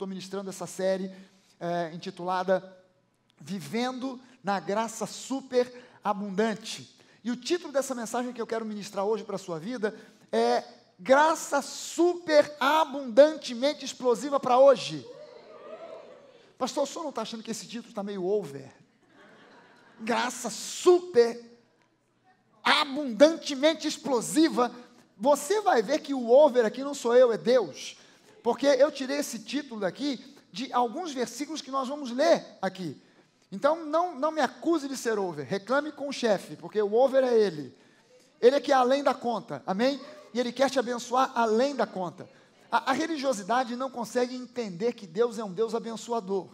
estou ministrando essa série intitulada Vivendo na Graça Super Abundante. E o título dessa mensagem que eu quero ministrar hoje para a sua vida é Graça Super Abundantemente Explosiva para hoje. Pastor, o senhor não está achando que esse título está meio over? Graça Super Abundantemente Explosiva. Você vai ver que o over aqui não sou eu, é Deus. Porque eu tirei esse título daqui de alguns versículos que nós vamos ler aqui. Então, não me acuse de ser over. Reclame com o chefe, porque o over é ele. Ele é que é além da conta, amém? E ele quer te abençoar além da conta. A religiosidade não consegue entender que Deus é um Deus abençoador.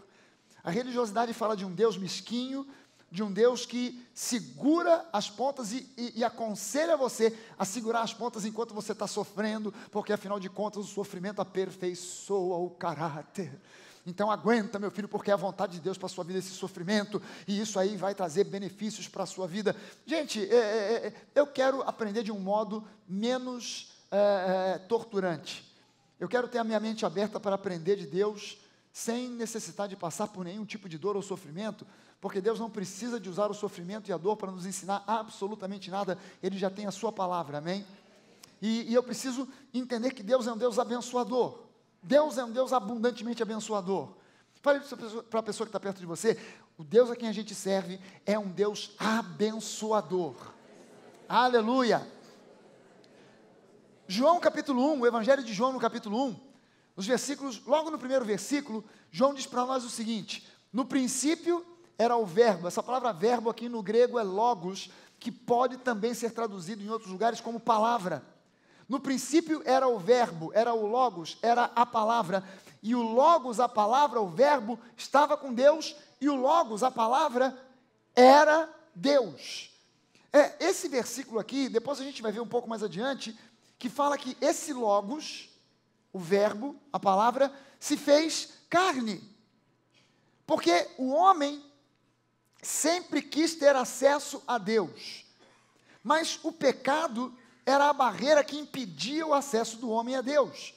A religiosidade fala de um Deus mesquinho, de um Deus que segura as pontas e aconselha você a segurar as pontas enquanto você está sofrendo, porque afinal de contas o sofrimento aperfeiçoa o caráter. Então aguenta, meu filho, porque é a vontade de Deus para a sua vida esse sofrimento, e isso aí vai trazer benefícios para a sua vida. Gente, eu quero aprender de um modo menos torturante. Eu quero ter a minha mente aberta para aprender de Deus, sem necessitar de passar por nenhum tipo de dor ou sofrimento, porque Deus não precisa de usar o sofrimento e a dor para nos ensinar absolutamente nada, Ele já tem a sua palavra, amém? E eu preciso entender que Deus é um Deus abençoador. Deus é um Deus abundantemente abençoador. Fale para a pessoa que está perto de você, o Deus a quem a gente serve é um Deus abençoador. Aleluia! João capítulo 1, o Evangelho de João no capítulo 1, os versículos, logo no primeiro versículo, João diz para nós o seguinte: no princípio era o verbo. Essa palavra verbo aqui no grego é logos, que pode também ser traduzido em outros lugares como palavra. No princípio era o verbo, era o logos, era a palavra. E o logos, a palavra, o verbo, estava com Deus, e o logos, a palavra, era Deus. Esse versículo aqui, depois a gente vai ver um pouco mais adiante, que fala que esse logos, o verbo, a palavra, se fez carne. Porque o homem sempre quis ter acesso a Deus. Mas o pecado era a barreira que impedia o acesso do homem a Deus.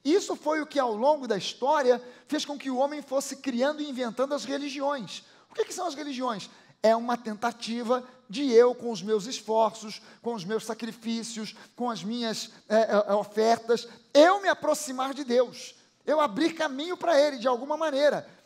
Isso foi o que, ao longo da história, fez com que o homem fosse criando e inventando as religiões. O que são as religiões? É uma tentativa de eu, com os meus esforços, com os meus sacrifícios, com as minhas ofertas, eu me aproximar de Deus, eu abrir caminho para Ele de alguma maneira.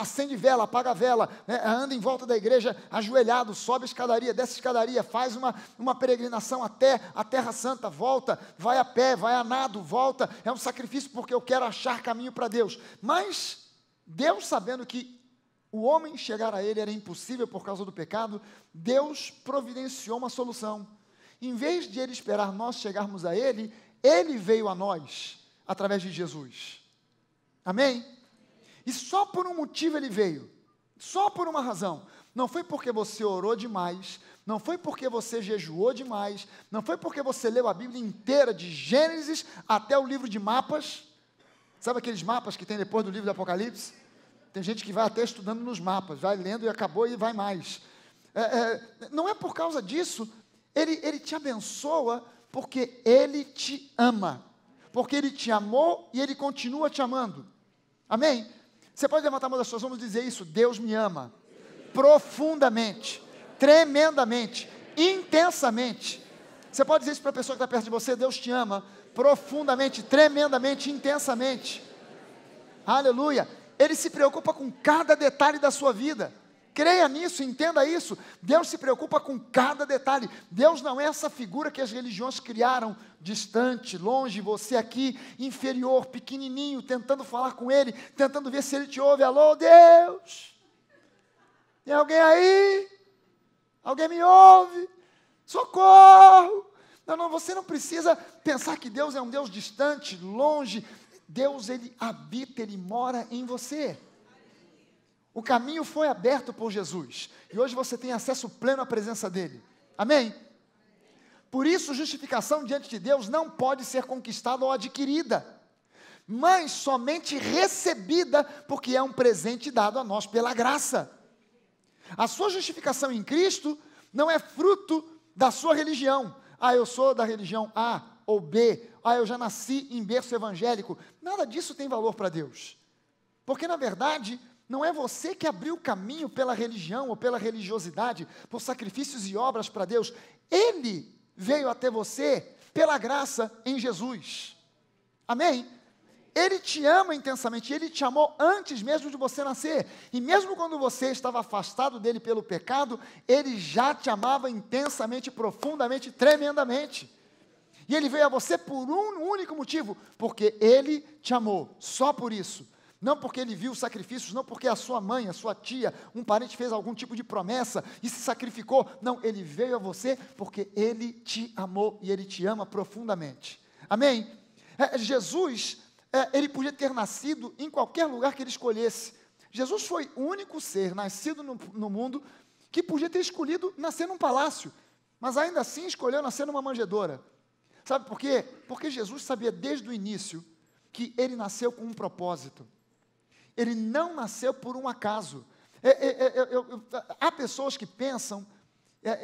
Acende vela, apaga vela, anda em volta da igreja ajoelhado, sobe a escadaria, desce a escadaria, faz uma peregrinação até a Terra Santa, volta, vai a pé, vai a nado, volta, é um sacrifício porque eu quero achar caminho para Deus. Mas Deus, sabendo que o homem chegar a Ele era impossível por causa do pecado, Deus providenciou uma solução. Em vez de Ele esperar nós chegarmos a Ele, Ele veio a nós, através de Jesus. Amém? E só por um motivo Ele veio, só por uma razão. Não foi porque você orou demais, não foi porque você jejuou demais, não foi porque você leu a Bíblia inteira, de Gênesis até o livro de mapas. Sabe aqueles mapas que tem depois do livro do Apocalipse? Tem gente que vai até estudando nos mapas, vai lendo e acabou e vai mais. Não é por causa disso, Ele te abençoa porque Ele te ama, porque Ele te amou e Ele continua te amando. Amém? Você pode levantar a mão das suas mãos e dizer isso: Deus me ama profundamente, tremendamente, intensamente. Você pode dizer isso para a pessoa que está perto de você: Deus te ama profundamente, tremendamente, intensamente. Aleluia. Ele se preocupa com cada detalhe da sua vida. Creia nisso, entenda isso. Deus se preocupa com cada detalhe. Deus não é essa figura que as religiões criaram, distante, longe, você aqui, inferior, pequenininho, tentando falar com Ele, tentando ver se Ele te ouve. Alô, Deus? Tem alguém aí? Alguém me ouve? Socorro! Não, você não precisa pensar que Deus é um Deus distante, longe. Deus, Ele habita, Ele mora em você. O caminho foi aberto por Jesus, e hoje você tem acesso pleno à presença dEle. Amém? Por isso, justificação diante de Deus não pode ser conquistada ou adquirida, mas somente recebida, porque é um presente dado a nós pela graça. A sua justificação em Cristo não é fruto da sua religião. Eu sou da religião A ou B. Eu já nasci em berço evangélico. Nada disso tem valor para Deus. Porque, na verdade, não é você que abriu o caminho pela religião ou pela religiosidade, por sacrifícios e obras para Deus. Ele veio até você pela graça em Jesus. Amém? Ele te ama intensamente, Ele te amou antes mesmo de você nascer. E mesmo quando você estava afastado dEle pelo pecado, Ele já te amava intensamente, profundamente, tremendamente. E Ele veio a você por um único motivo, porque Ele te amou, só por isso. Não porque Ele viu sacrifícios, não porque a sua mãe, a sua tia, um parente fez algum tipo de promessa e se sacrificou. Não, Ele veio a você porque Ele te amou e Ele te ama profundamente. Amém? Jesus, Ele podia ter nascido em qualquer lugar que Ele escolhesse. Jesus foi o único ser nascido no mundo que podia ter escolhido nascer num palácio, mas ainda assim escolheu nascer numa manjedoura. Sabe por quê? Porque Jesus sabia desde o início que Ele nasceu com um propósito. Ele não nasceu por um acaso. Há pessoas que pensam,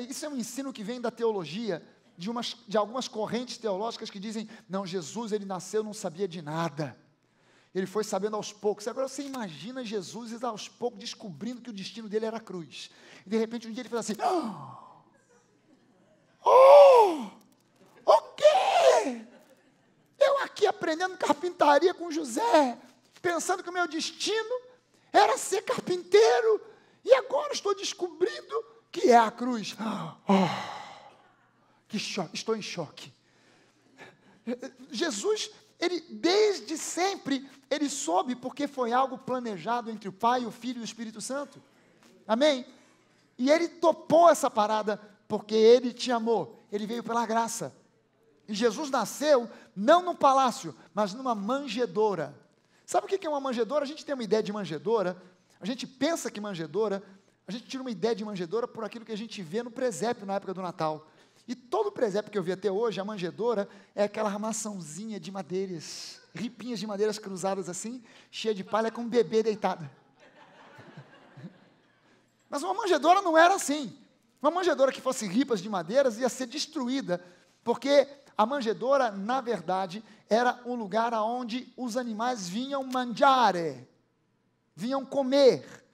isso é um ensino que vem da teologia, de algumas correntes teológicas que dizem, não, Jesus, Ele nasceu, não sabia de nada. Ele foi sabendo aos poucos. Agora você imagina Jesus aos poucos descobrindo que o destino dele era a cruz. E de repente um dia ele fala assim, o quê? Eu aqui aprendendo carpintaria com José, pensando que o meu destino era ser carpinteiro, e agora estou descobrindo que é a cruz. Que choque, estou em choque. Jesus, Ele desde sempre, Ele soube porque foi algo planejado entre o Pai, o Filho e o Espírito Santo. Amém? E Ele topou essa parada porque Ele te amou. Ele veio pela graça. E Jesus nasceu não num palácio, mas numa manjedoura. Sabe o que é uma manjedoura? A gente tem uma ideia de manjedoura, a gente pensa que manjedoura, a gente tira uma ideia de manjedoura por aquilo que a gente vê no presépio na época do Natal. E todo presépio que eu vi até hoje, a manjedoura é aquela armaçãozinha de madeiras, ripinhas de madeiras cruzadas assim, cheia de palha com um bebê deitado. Mas uma manjedoura não era assim. Uma manjedoura que fosse ripas de madeiras ia ser destruída, porque a manjedoura, na verdade, era um lugar onde os animais vinham mangiare, vinham comer.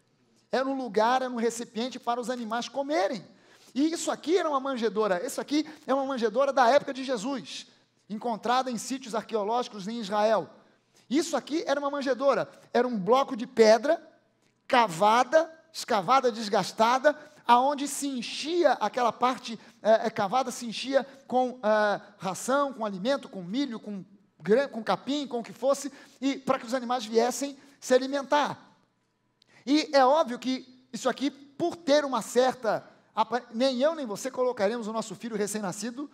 Era um lugar, era um recipiente para os animais comerem. E isso aqui era uma manjedoura, isso aqui é uma manjedoura da época de Jesus, encontrada em sítios arqueológicos em Israel. Isso aqui era uma manjedoura, era um bloco de pedra, escavada, desgastada, aonde se enchia aquela parte cavada, se enchia com ração, com alimento, com milho, com capim, com o que fosse, e para que os animais viessem se alimentar. E é óbvio que isso aqui, por ter uma certa... Nem eu nem você colocaremos o nosso filho recém-nascido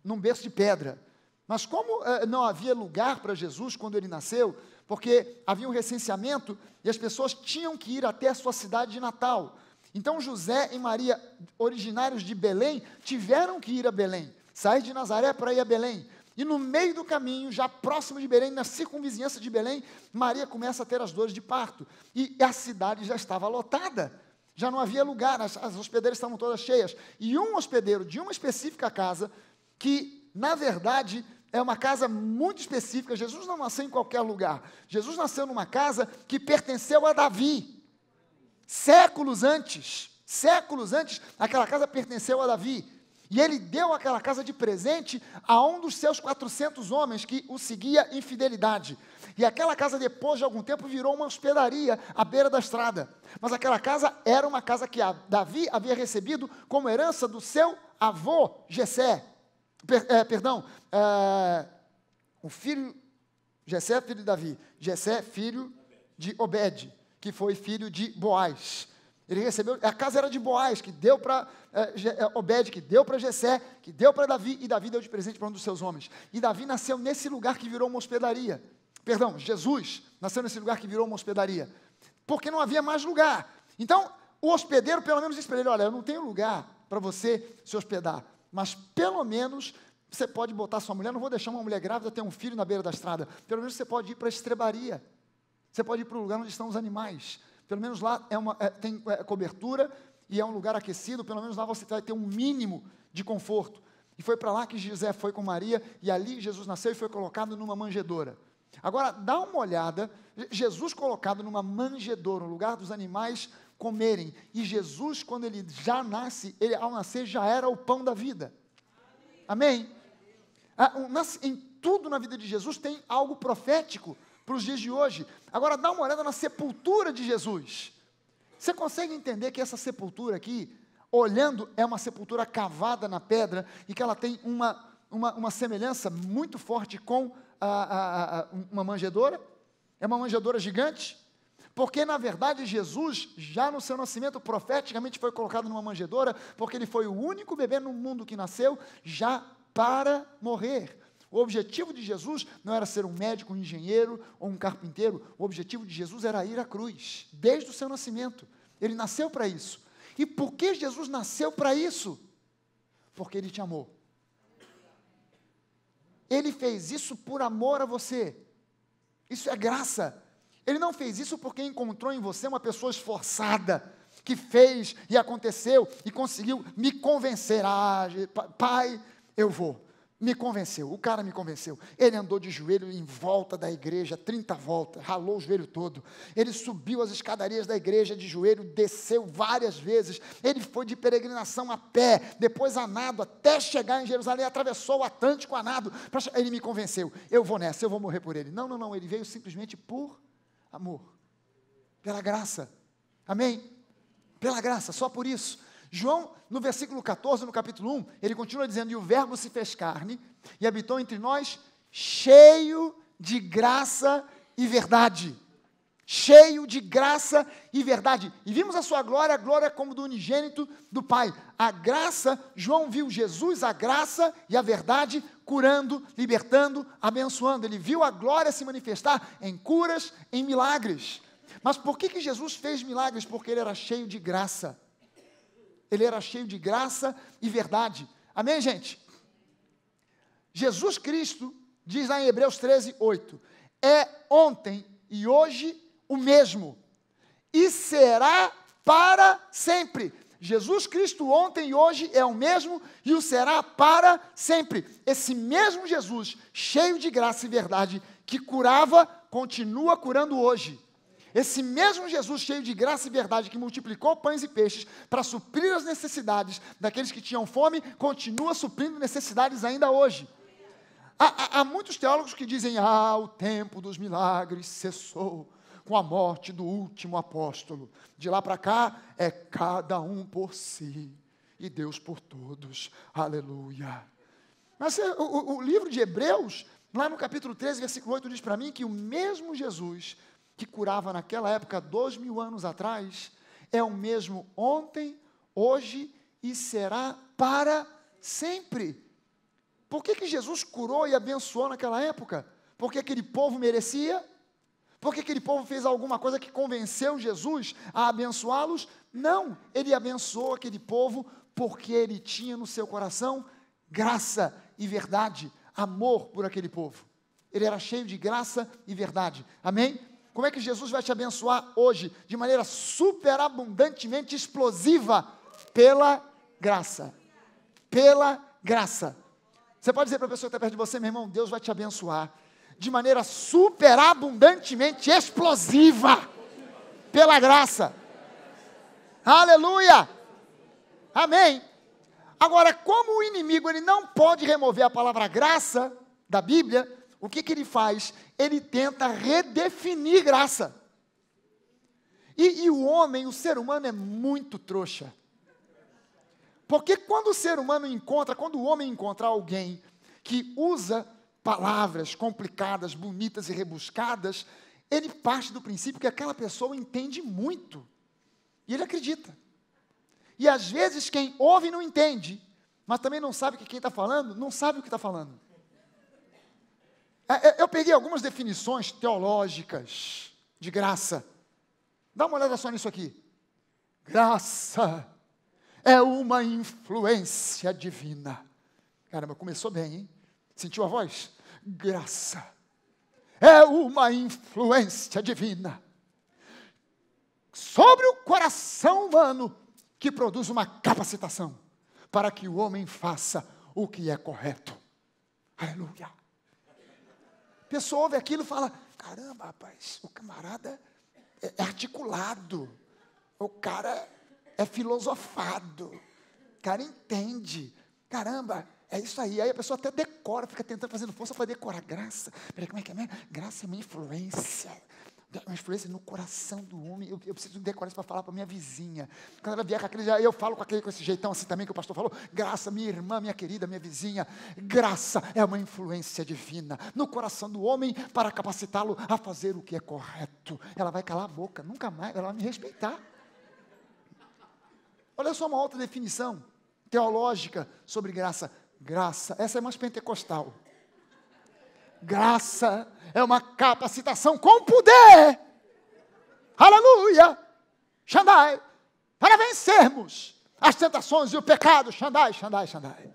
num berço de pedra. Mas como não havia lugar para Jesus quando ele nasceu, porque havia um recenseamento e as pessoas tinham que ir até a sua cidade de Natal. Então José e Maria, originários de Belém, tiveram que ir a Belém, sair de Nazaré para ir a Belém. E no meio do caminho, já próximo de Belém, na circunvizinhança de Belém, Maria começa a ter as dores de parto. E a cidade já estava lotada, já não havia lugar, as hospedeiras estavam todas cheias. E um hospedeiro de uma específica casa, que na verdade é uma casa muito específica, Jesus não nasceu em qualquer lugar, Jesus nasceu numa casa que pertenceu a Davi. Séculos antes, aquela casa pertenceu a Davi. E ele deu aquela casa de presente a um dos seus 400 homens que o seguia em fidelidade. E aquela casa, depois de algum tempo, virou uma hospedaria à beira da estrada. Mas aquela casa era uma casa que Davi havia recebido como herança do seu avô, Jessé. O filho, Jessé, filho de Davi. Jessé, filho de Obed, que foi filho de Boaz. Ele recebeu, a casa era de Boaz, que deu para Obed, que deu para Jessé, que deu para Davi, e Davi deu de presente para um dos seus homens. E Davi nasceu nesse lugar que virou uma hospedaria. Jesus nasceu nesse lugar que virou uma hospedaria. Porque não havia mais lugar. Então, o hospedeiro pelo menos disse para ele, olha, eu não tenho lugar para você se hospedar, mas pelo menos você pode botar sua mulher, não vou deixar uma mulher grávida ter um filho na beira da estrada, pelo menos você pode ir para a estrebaria, você pode ir para o lugar onde estão os animais. Pelo menos lá tem cobertura e é um lugar aquecido, pelo menos lá você vai ter um mínimo de conforto. E foi para lá que José foi com Maria, e ali Jesus nasceu e foi colocado numa manjedoura. Agora, dá uma olhada, Jesus colocado numa manjedoura, um lugar dos animais comerem, e Jesus, quando ele já nasce, ele ao nascer já era o pão da vida. Amém? Em tudo na vida de Jesus tem algo profético para os dias de hoje. Agora dá uma olhada na sepultura de Jesus. Você consegue entender que essa sepultura aqui, olhando, é uma sepultura cavada na pedra e que ela tem uma semelhança muito forte com uma manjedoura? É uma manjedoura gigante? Porque, na verdade, Jesus, já no seu nascimento, profeticamente foi colocado numa manjedoura, porque ele foi o único bebê no mundo que nasceu já para morrer. O objetivo de Jesus não era ser um médico, um engenheiro ou um carpinteiro. O objetivo de Jesus era ir à cruz, desde o seu nascimento. Ele nasceu para isso. E por que Jesus nasceu para isso? Porque ele te amou. Ele fez isso por amor a você. Isso é graça. Ele não fez isso porque encontrou em você uma pessoa esforçada, que fez e aconteceu e conseguiu me convencer. Pai, eu vou. Me convenceu, o cara me convenceu. Ele andou de joelho em volta da igreja, 30 voltas, ralou o joelho todo. Ele subiu as escadarias da igreja de joelho, desceu várias vezes. Ele foi de peregrinação a pé, depois a nado, até chegar em Jerusalém, atravessou o Atlântico a nado. Ele me convenceu, eu vou nessa, eu vou morrer por ele. Não, ele veio simplesmente por amor, pela graça. Amém? Pela graça, só por isso. João, no versículo 14, no capítulo 1, ele continua dizendo, e o verbo se fez carne, e habitou entre nós, cheio de graça e verdade. Cheio de graça e verdade. E vimos a sua glória, a glória como do unigênito do Pai. A graça, João viu Jesus, a graça e a verdade, curando, libertando, abençoando. Ele viu a glória se manifestar em curas, em milagres. Mas por que Jesus fez milagres? Porque ele era cheio de graça. Ele era cheio de graça e verdade. Amém, gente? Jesus Cristo, diz lá em Hebreus 13, 8, é ontem e hoje o mesmo, e será para sempre. Jesus Cristo ontem e hoje é o mesmo, e o será para sempre. Esse mesmo Jesus, cheio de graça e verdade, que curava, continua curando hoje. Esse mesmo Jesus cheio de graça e verdade, que multiplicou pães e peixes para suprir as necessidades daqueles que tinham fome, continua suprindo necessidades ainda hoje. Há muitos teólogos que dizem, o tempo dos milagres cessou com a morte do último apóstolo. De lá para cá, é cada um por si e Deus por todos. Aleluia. Mas o livro de Hebreus, lá no capítulo 13, versículo 8, diz para mim que o mesmo Jesus que curava naquela época, 2000 anos atrás, é o mesmo ontem, hoje e será para sempre. Por que Jesus curou e abençoou naquela época? Porque aquele povo merecia? Porque aquele povo fez alguma coisa que convenceu Jesus a abençoá-los? Não, ele abençoou aquele povo porque ele tinha no seu coração graça e verdade, amor por aquele povo. Ele era cheio de graça e verdade. Amém? Como é que Jesus vai te abençoar hoje? De maneira superabundantemente explosiva, pela graça. Pela graça. Você pode dizer para a pessoa que está perto de você, meu irmão, Deus vai te abençoar de maneira superabundantemente explosiva, pela graça. Aleluia! Amém! Agora, como o inimigo ele não pode remover a palavra graça da Bíblia, o que ele faz? Ele tenta redefinir graça. E o homem, o ser humano é muito trouxa. Porque quando o homem encontra alguém que usa palavras complicadas, bonitas e rebuscadas, ele parte do princípio que aquela pessoa entende muito. E ele acredita. E às vezes quem ouve não entende, mas também não sabe que quem está falando, não sabe o que está falando. Eu peguei algumas definições teológicas de graça. Dá uma olhada só nisso aqui. Graça é uma influência divina. Caramba, começou bem, hein? Sentiu a voz? Graça é uma influência divina sobre o coração humano que produz uma capacitação para que o homem faça o que é correto. Aleluia. A pessoa ouve aquilo e fala, caramba, rapaz, o camarada é articulado, o cara é filosofado, o cara entende, caramba, é isso aí. Aí a pessoa até decora, fica tentando, fazendo força para decorar. Graça, peraí, como é que é mesmo? Graça é uma influência no coração do homem. Eu preciso decorar isso para falar para minha vizinha. Quando ela vier com aquele, eu falo com esse jeitão assim também que o pastor falou. Graça, minha irmã, minha querida, minha vizinha. Graça é uma influência divina no coração do homem para capacitá-lo a fazer o que é correto. Ela vai calar a boca, nunca mais, ela vai me respeitar. Olha só uma outra definição teológica sobre graça. Graça, essa é mais pentecostal. Graça é uma capacitação com poder, aleluia, Xandai, para vencermos as tentações e o pecado, Xandai, Xandai, Xandai.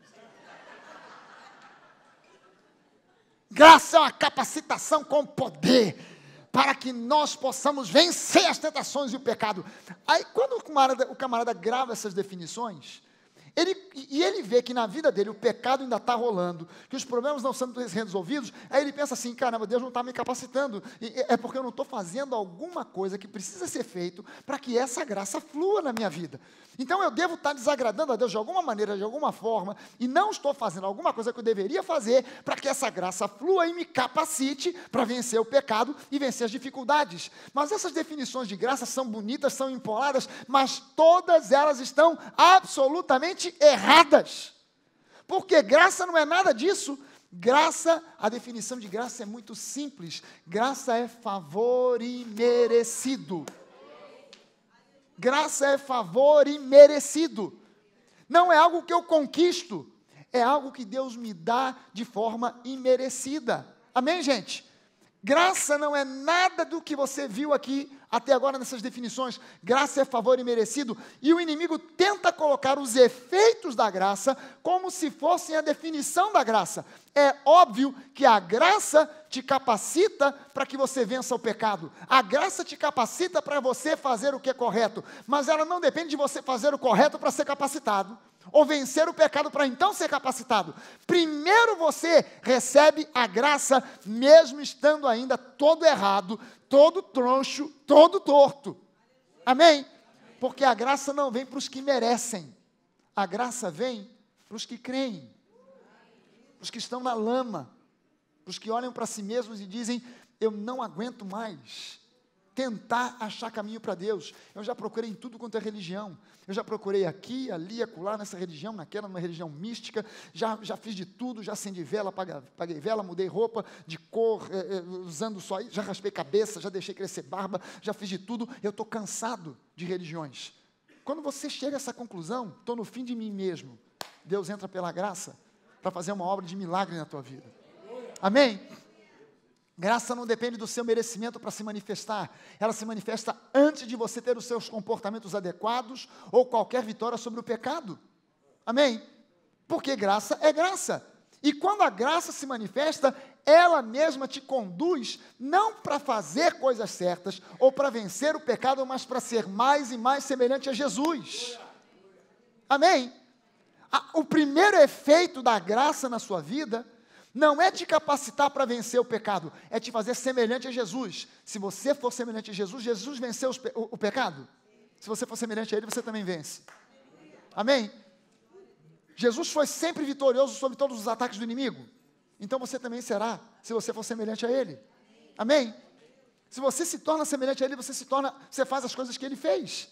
Graça é uma capacitação com poder, para que nós possamos vencer as tentações e o pecado. Aí quando o camarada grava essas definições, ele vê que na vida dele o pecado ainda está rolando, que os problemas não estão sendo resolvidos, aí ele pensa assim, caramba, Deus não está me capacitando, é porque eu não estou fazendo alguma coisa que precisa ser feito para que essa graça flua na minha vida. Então eu devo estar desagradando a Deus de alguma maneira, de alguma forma, e não estou fazendo alguma coisa que eu deveria fazer para que essa graça flua e me capacite para vencer o pecado e vencer as dificuldades. Mas essas definições de graça são bonitas, são empoladas, mas todas elas estão absolutamente erradas. Porque graça não é nada disso. Graça, a definição de graça é muito simples. Graça é favor imerecido. Graça é favor imerecido. Não é algo que eu conquisto, é algo que Deus me dá de forma imerecida. Amém, gente? Graça não é nada do que você viu aqui até agora nessas definições. Graça é favor imerecido. E o inimigo tenta colocar os efeitos da graça como se fossem a definição da graça. É óbvio que a graça te capacita para que você vença o pecado. A graça te capacita para você fazer o que é correto. Mas ela não depende de você fazer o correto para ser capacitado. Ou vencer o pecado para então ser capacitado. Primeiro você recebe a graça, mesmo estando ainda todo errado, todo troncho, todo torto. Amém? Porque a graça não vem para os que merecem. A graça vem para os que creem. Para os que estão na lama. Para os que olham para si mesmos e dizem, eu não aguento mais tentar achar caminho para Deus. Eu já procurei em tudo quanto é religião. Eu já procurei aqui, ali, acolá, nessa religião, naquela, numa religião mística. Já fiz de tudo, já acendi vela, apaguei vela, mudei roupa de cor, usando só isso, já raspei cabeça, já deixei crescer barba, já fiz de tudo. Eu estou cansado de religiões. Quando você chega a essa conclusão, estou no fim de mim mesmo. Deus entra pela graça para fazer uma obra de milagre na tua vida. Amém? Graça não depende do seu merecimento para se manifestar. Ela se manifesta antes de você ter os seus comportamentos adequados ou qualquer vitória sobre o pecado. Amém? Porque graça é graça. E quando a graça se manifesta, ela mesma te conduz não para fazer coisas certas ou para vencer o pecado, mas para ser mais e mais semelhante a Jesus. Amém? O primeiro efeito da graça na sua vida não é te capacitar para vencer o pecado, é te fazer semelhante a Jesus. Se você for semelhante a Jesus, Jesus venceu o pecado. Se você for semelhante a Ele, você também vence. Amém? Jesus foi sempre vitorioso sobre todos os ataques do inimigo. Então você também será, se você for semelhante a Ele. Amém? Se você se torna semelhante a Ele, você faz as coisas que Ele fez.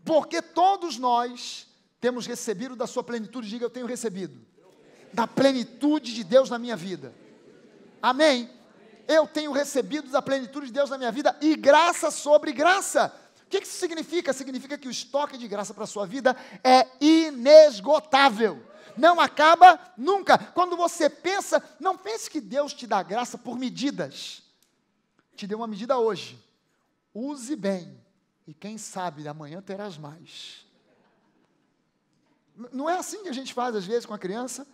Porque todos nós temos recebido da sua plenitude. Diga, eu tenho recebido da plenitude de Deus na minha vida. Amém? Eu tenho recebido da plenitude de Deus na minha vida e graça sobre graça. O que isso significa? Significa que o estoque de graça para a sua vida é inesgotável. Não acaba nunca. Quando você pensa, não pense que Deus te dá graça por medidas. Te deu uma medida hoje. Use bem. E quem sabe amanhã terás mais. Não é assim que a gente faz às vezes com a criança?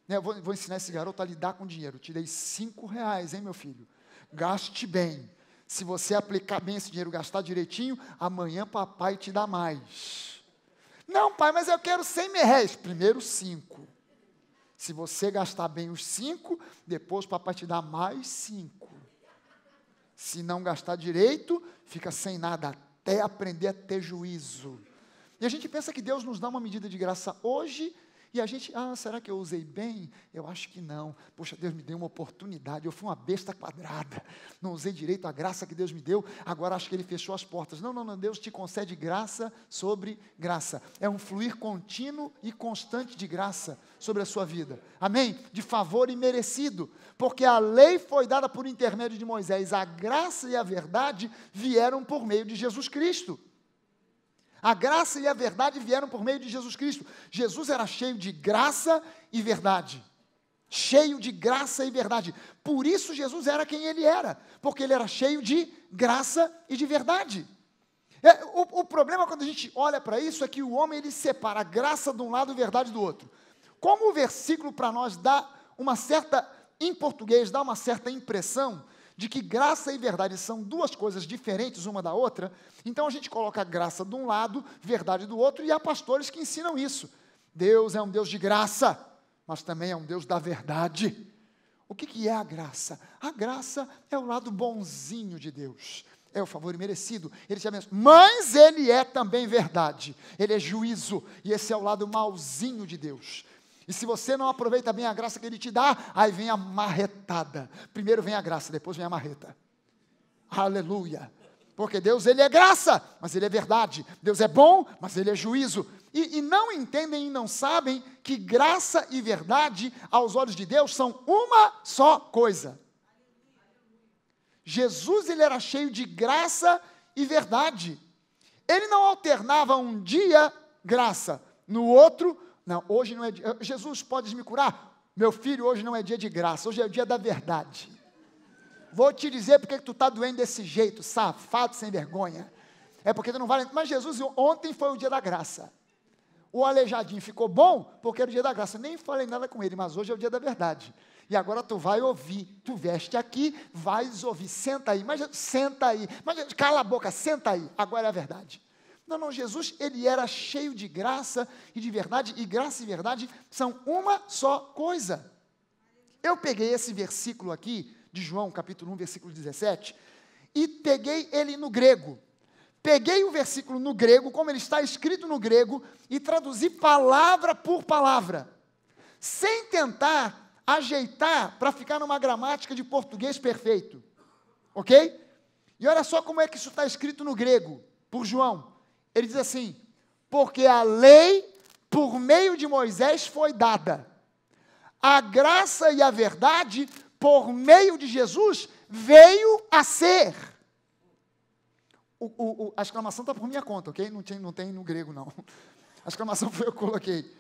Eu vou ensinar esse garoto a lidar com dinheiro. Te dei R$5, hein, meu filho? Gaste bem. Se você aplicar bem esse dinheiro, gastar direitinho, amanhã papai te dá mais. Não, pai, mas eu quero R$100. Primeiro 5. Se você gastar bem os 5, depois o papai te dá mais 5. Se não gastar direito, fica sem nada, até aprender a ter juízo. E a gente pensa que Deus nos dá uma medida de graça hoje, e a gente, será que eu usei bem? Eu acho que não. Poxa, Deus me deu uma oportunidade, eu fui uma besta quadrada, não usei direito a graça que Deus me deu, agora acho que Ele fechou as portas. Não, Deus te concede graça sobre graça. É um fluir contínuo e constante de graça sobre a sua vida. Amém? De favor imerecido, porque a lei foi dada por intermédio de Moisés, a graça e a verdade vieram por meio de Jesus Cristo. A graça e a verdade vieram por meio de Jesus Cristo. Jesus era cheio de graça e verdade. Cheio de graça e verdade. Por isso Jesus era quem Ele era. Porque Ele era cheio de graça e de verdade. O problema quando a gente olha para isso é que o homem ele separa a graça de um lado e a verdade do outro. Como o versículo para nós dá uma certa, em português, dá uma certa impressão de que graça e verdade são duas coisas diferentes uma da outra, então a gente coloca graça de um lado, verdade do outro, e há pastores que ensinam isso. Deus é um Deus de graça, mas também é um Deus da verdade. O que é a graça? A graça é o lado bonzinho de Deus, é o favor imerecido, Ele te abençoa, mas Ele é também verdade, Ele é juízo, e esse é o lado malzinho de Deus. E se você não aproveita bem a graça que Ele te dá, aí vem a marretada. Primeiro vem a graça, depois vem a marreta. Aleluia. Porque Deus, Ele é graça, mas Ele é verdade. Deus é bom, mas Ele é juízo. E não entendem e não sabem que graça e verdade, aos olhos de Deus, são uma só coisa. Jesus, Ele era cheio de graça e verdade. Ele não alternava um dia graça, no outro não, hoje não é dia. Jesus, podes me curar? Meu filho, hoje não é dia de graça, hoje é o dia da verdade. Vou te dizer porque tu está doendo desse jeito, safado, sem vergonha. É porque tu não vale. Mas Jesus, ontem foi o dia da graça. O aleijadinho ficou bom porque era o dia da graça. Nem falei nada com ele, mas hoje é o dia da verdade. E agora tu vai ouvir. Tu veste aqui, vais ouvir. Senta aí, mas senta aí. Mas cala a boca, senta aí. Agora é a verdade. Não, Jesus, Ele era cheio de graça e de verdade, e graça e verdade são uma só coisa. Eu peguei esse versículo aqui, de João, capítulo 1, versículo 17, e peguei ele no grego. Peguei o versículo no grego, como ele está escrito no grego, e traduzi palavra por palavra, sem tentar ajeitar para ficar numa gramática de português perfeito. Ok? E olha só como é que isso está escrito no grego, por João. Ele diz assim, porque a lei, por meio de Moisés, foi dada. A graça e a verdade, por meio de Jesus, veio a ser. A exclamação está por minha conta, ok? Não tem no grego, não. A exclamação foi eu que coloquei.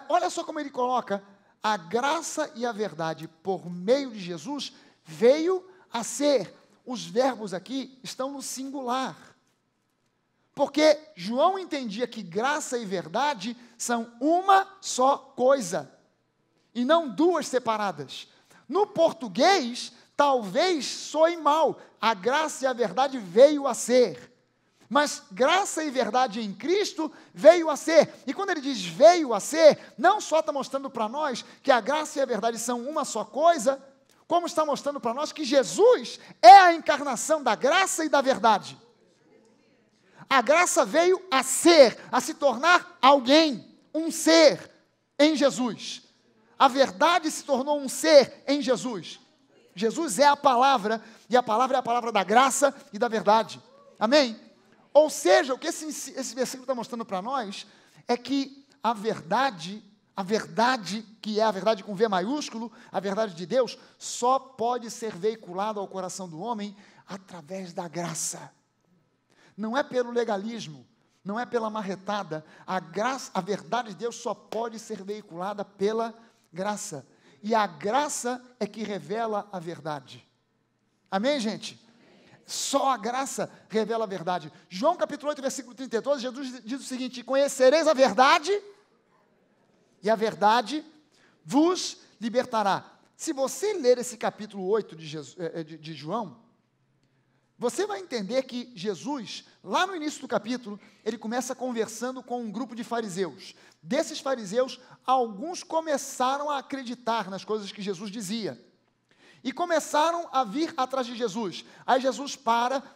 Olha só como ele coloca, a graça e a verdade, por meio de Jesus, veio a ser. Os verbos aqui estão no singular. Porque João entendia que graça e verdade são uma só coisa, e não duas separadas. No português, talvez soe mal, a graça e a verdade veio a ser. Mas graça e verdade em Cristo veio a ser. E quando ele diz veio a ser, não só está mostrando para nós que a graça e a verdade são uma só coisa, como está mostrando para nós que Jesus é a encarnação da graça e da verdade. A graça veio a ser, a se tornar alguém, um ser em Jesus. A verdade se tornou um ser em Jesus. Jesus é a palavra, e a palavra é a palavra da graça e da verdade. Amém? Ou seja, o que esse versículo está mostrando para nós é que a verdade que é a verdade com V maiúsculo, a verdade de Deus, só pode ser veiculada ao coração do homem através da graça. Não é pelo legalismo, não é pela marretada. A verdade de Deus só pode ser veiculada pela graça. E a graça é que revela a verdade. Amém, gente? Só a graça revela a verdade. João capítulo 8, versículo 32, Jesus diz o seguinte, conhecereis a verdade, e a vos libertará. Se você ler esse capítulo 8 de João, você vai entender que Jesus lá no início do capítulo, ele começa conversando com um grupo de fariseus. Desses fariseus, alguns começaram a acreditar nas coisas que Jesus dizia. E começaram a vir atrás de Jesus. Aí Jesus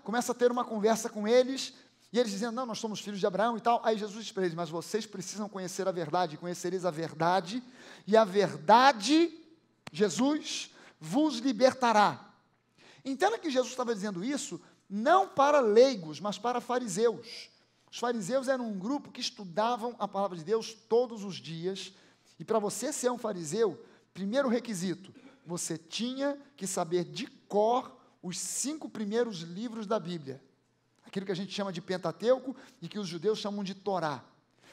começa a ter uma conversa com eles, e eles dizendo, não, nós somos filhos de Abraão e tal. Aí Jesus diz para eles, mas vocês precisam conhecer a verdade, conhecereis a verdade, e a verdade, Jesus, vos libertará. Entenda que Jesus estava dizendo isso, não para leigos, mas para fariseus. Os fariseus eram um grupo que estudavam a palavra de Deus todos os dias, e para você ser um fariseu, primeiro requisito, você tinha que saber de cor os 5 primeiros livros da Bíblia. Aquilo que a gente chama de Pentateuco e que os judeus chamam de Torá.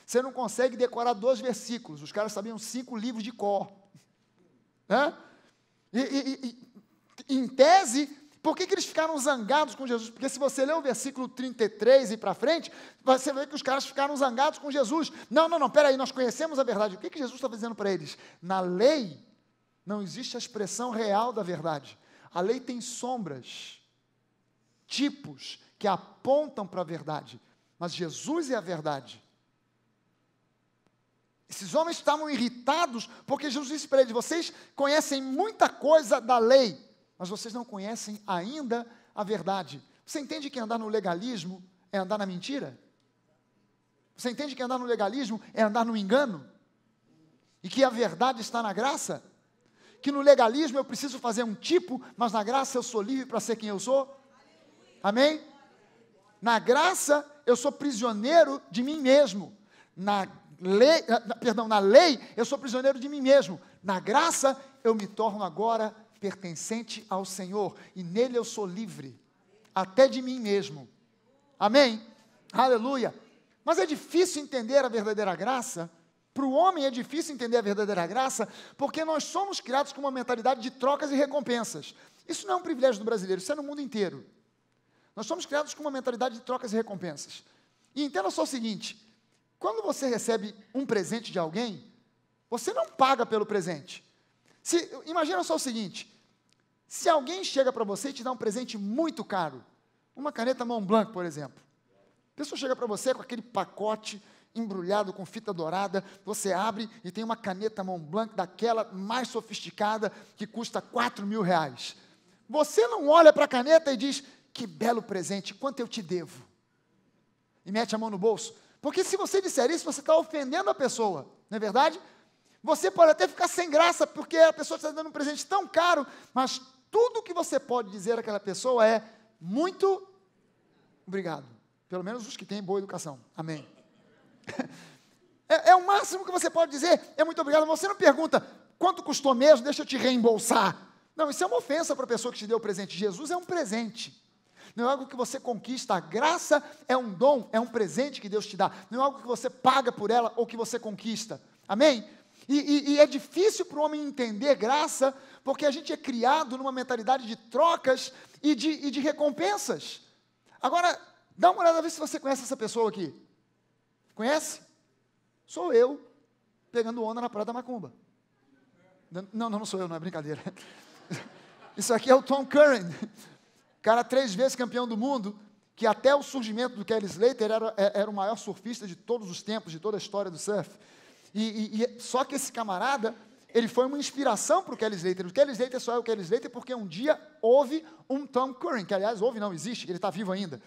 Você não consegue decorar 2 versículos, os caras sabiam 5 livros de cor. Em tese, por que eles ficaram zangados com Jesus? Porque se você ler o versículo 33 e para frente, você vê que os caras ficaram zangados com Jesus. Não, peraí, nós conhecemos a verdade. O que Jesus está dizendo para eles? Na lei, não existe a expressão real da verdade. A lei tem sombras, tipos que apontam para a verdade. Mas Jesus é a verdade. Esses homens estavam irritados porque Jesus disse para eles, vocês conhecem muita coisa da lei, mas vocês não conhecem ainda a verdade. Você entende que andar no legalismo é andar na mentira? Você entende que andar no legalismo é andar no engano? E que a verdade está na graça? Que no legalismo eu preciso fazer um tipo, mas na graça eu sou livre para ser quem eu sou? Amém? Na graça eu sou prisioneiro de mim mesmo. Na lei eu sou prisioneiro de mim mesmo. Na graça eu me torno agora pertencente ao Senhor. E nele eu sou livre, até de mim mesmo. Amém? Aleluia. Mas é difícil entender a verdadeira graça. Para o homem é difícil entender a verdadeira graça, porque nós somos criados com uma mentalidade de trocas e recompensas. Isso não é um privilégio do brasileiro, isso é no mundo inteiro. Nós somos criados com uma mentalidade de trocas e recompensas. E entenda só o seguinte, quando você recebe um presente de alguém, você não paga pelo presente. Imagina só o seguinte, se alguém chega para você e te dá um presente muito caro, uma caneta Montblanc, por exemplo, a pessoa chega para você com aquele pacote embrulhado com fita dourada, você abre e tem uma caneta Montblanc daquela mais sofisticada que custa R$4.000. Você não olha para a caneta e diz, que belo presente, quanto eu te devo? E mete a mão no bolso. Porque se você disser isso, você está ofendendo a pessoa, não é verdade? Você pode até ficar sem graça, porque a pessoa está dando um presente tão caro, mas tudo que você pode dizer àquela pessoa é, muito obrigado. Pelo menos os que têm boa educação. Amém. É o máximo que você pode dizer, é muito obrigado. Você não pergunta, quanto custou mesmo, deixa eu te reembolsar. Não, isso é uma ofensa para a pessoa que te deu o presente. Jesus é um presente. Não é algo que você conquista. A graça é um dom, é um presente que Deus te dá. Não é algo que você paga por ela ou que você conquista. Amém? E é difícil para o homem entender graça, porque a gente é criado numa mentalidade de trocas e de recompensas. Agora, dá uma olhada, ver se você conhece essa pessoa aqui. Conhece? Sou eu, pegando onda na Praia da Macumba. Não sou eu, não é brincadeira. Isso aqui é o Tom Curran, cara 3 vezes campeão do mundo, que até o surgimento do Kelly Slater era o maior surfista de todos os tempos, de toda a história do surf. Só que esse camarada, ele foi uma inspiração para o Kelly Slater. O Kelly Slater só é o Kelly Slater porque um dia houve um Tom Curran, que aliás houve, não existe, ele está vivo ainda.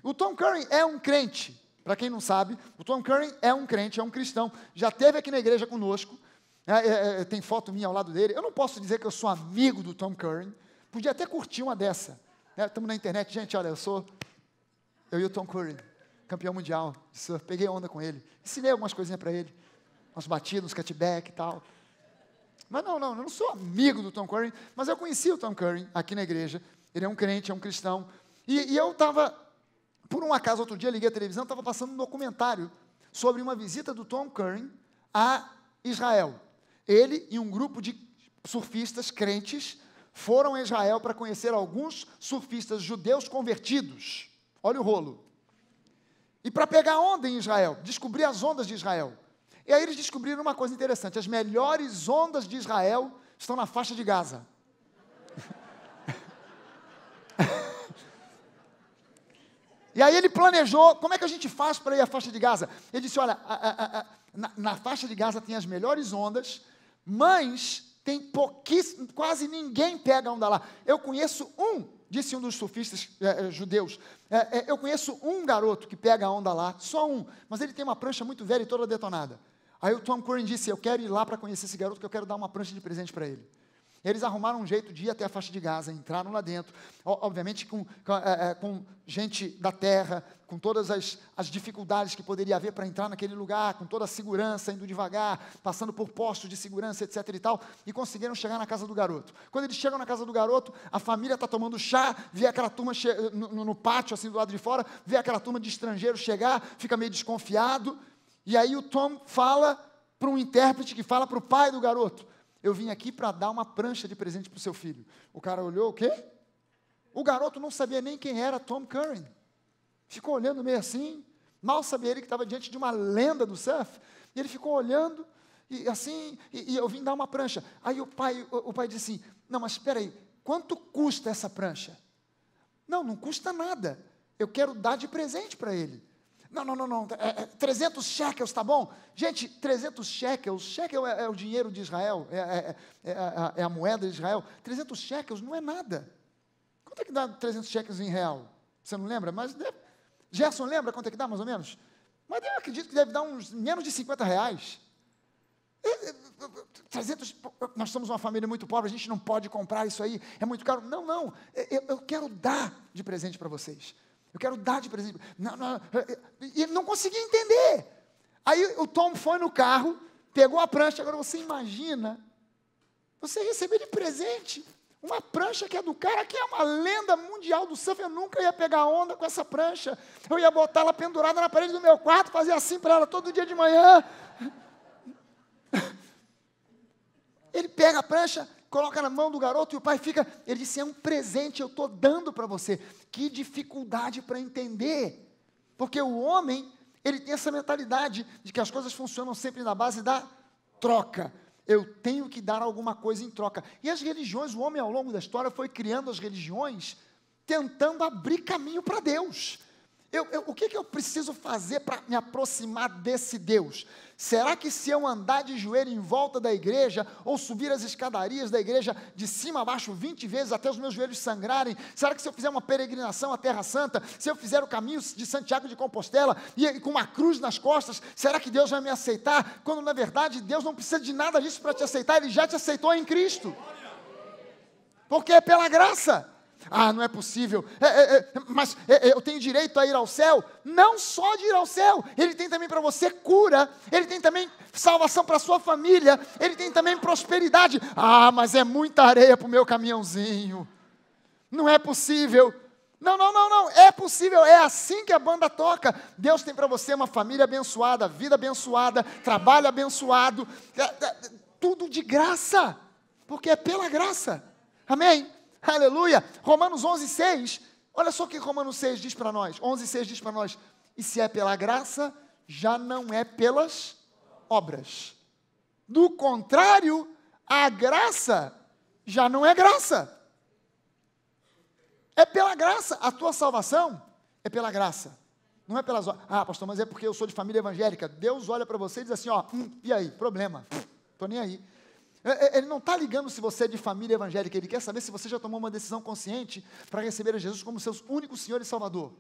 O Tom Curran é um crente. Para quem não sabe, o Tom Curran é um crente, é um cristão, já esteve aqui na igreja conosco, tem foto minha ao lado dele. Eu não posso dizer que eu sou amigo do Tom Curran, podia até curtir uma dessa. Estamos na internet, gente, olha, eu e o Tom Curran, campeão mundial de surf, peguei onda com ele, ensinei algumas coisinhas para ele, umas batidas, uns cutback e tal. Mas eu não sou amigo do Tom Curran, mas eu conheci o Tom Curran aqui na igreja, ele é um crente, é um cristão, e eu estava... Por um acaso, outro dia, liguei a televisão, estava passando um documentário sobre uma visita do Tom Curran a Israel. Ele e um grupo de surfistas crentes foram a Israel para conhecer alguns surfistas judeus convertidos. Olha o rolo. E para pegar onda em Israel, descobrir as ondas de Israel. E aí eles descobriram uma coisa interessante, as melhores ondas de Israel estão na faixa de Gaza. E aí ele planejou, como é que a gente faz para ir à faixa de Gaza? Ele disse, olha, na faixa de Gaza tem as melhores ondas, mas tem pouquíssimo, quase ninguém pega a onda lá. Eu conheço disse um dos surfistas judeus, eu conheço um garoto que pega a onda lá, só um, mas ele tem uma prancha muito velha e toda detonada. Aí o Tom Curran disse, eu quero ir lá para conhecer esse garoto, que eu quero dar uma prancha de presente para ele. Eles arrumaram um jeito de ir até a faixa de Gaza, entraram lá dentro, obviamente com gente da terra, com todas as dificuldades que poderia haver para entrar naquele lugar, com toda a segurança, indo devagar, passando por postos de segurança, etc. e tal, e conseguiram chegar na casa do garoto. Quando eles chegam na casa do garoto, a família está tomando chá, vê aquela turma no pátio, assim, do lado de fora, vê aquela turma de estrangeiros chegar, fica meio desconfiado, e aí o Tom fala para um intérprete que fala para o pai do garoto, eu vim aqui para dar uma prancha de presente para o seu filho. O cara olhou, o quê? O garoto não sabia nem quem era Tom Curran. Ficou olhando meio assim, mal sabia ele que estava diante de uma lenda do surf, e ele ficou olhando, e assim, e eu vim dar uma prancha. Aí o pai disse assim, não, mas espera aí, quanto custa essa prancha? Não custa nada, eu quero dar de presente para ele. Não, 300 shekels, tá bom? Gente, 300 shekels, shekel é o dinheiro de Israel, é a moeda de Israel, 300 shekels não é nada. Quanto é que dá 300 shekels em real? Você não lembra? Mas Gerson lembra quanto é que dá, mais ou menos? Mas eu acredito que deve dar uns menos de 50 reais. 300, nós somos uma família muito pobre, a gente não pode comprar isso aí, é muito caro. Não, eu quero dar de presente para vocês. Eu quero dar de presente. E ele não conseguia entender. Aí o Tom foi no carro, pegou a prancha. Agora você imagina, você receber de presente uma prancha que é do cara que é uma lenda mundial do surf. Eu nunca ia pegar onda com essa prancha. Eu ia botar ela pendurada na parede do meu quarto, fazer assim para ela todo dia de manhã. Ele pega a prancha, coloca na mão do garoto e o pai fica, ele disse, é um presente, eu estou dando para você. Que dificuldade para entender, porque o homem, ele tem essa mentalidade de que as coisas funcionam sempre na base da troca. Eu tenho que dar alguma coisa em troca. E as religiões, o homem ao longo da história foi criando as religiões, tentando abrir caminho para Deus. O que eu preciso fazer para me aproximar desse Deus? Será que se eu andar de joelho em volta da igreja, ou subir as escadarias da igreja de cima a baixo 20 vezes até os meus joelhos sangrarem, será que se eu fizer uma peregrinação à Terra Santa, se eu fizer o caminho de Santiago de Compostela, e com uma cruz nas costas, será que Deus vai me aceitar? Quando na verdade Deus não precisa de nada disso para te aceitar, Ele já te aceitou em Cristo. Porque é pela graça. Não é possível, mas eu tenho direito a ir ao céu? Não só de ir ao céu, Ele tem também para você cura, Ele tem também salvação para a sua família, Ele tem também prosperidade. Mas é muita areia para o meu caminhãozinho, não é possível. Não, é possível, é assim que a banda toca. Deus tem para você uma família abençoada, vida abençoada, trabalho abençoado, tudo de graça, porque é pela graça, amém? Aleluia, Romanos 11:6, olha só o que Romanos 6 diz para nós, 11:6 diz para nós, e se é pela graça, já não é pelas obras, do contrário, a graça já não é graça, é pela graça, a tua salvação é pela graça, não é pelas obras. Pastor, mas é porque eu sou de família evangélica. Deus olha para você e diz assim, e aí, problema, estou nem aí. Ele não está ligando se você é de família evangélica, Ele quer saber se você já tomou uma decisão consciente para receber a Jesus como seu único Senhor e Salvador.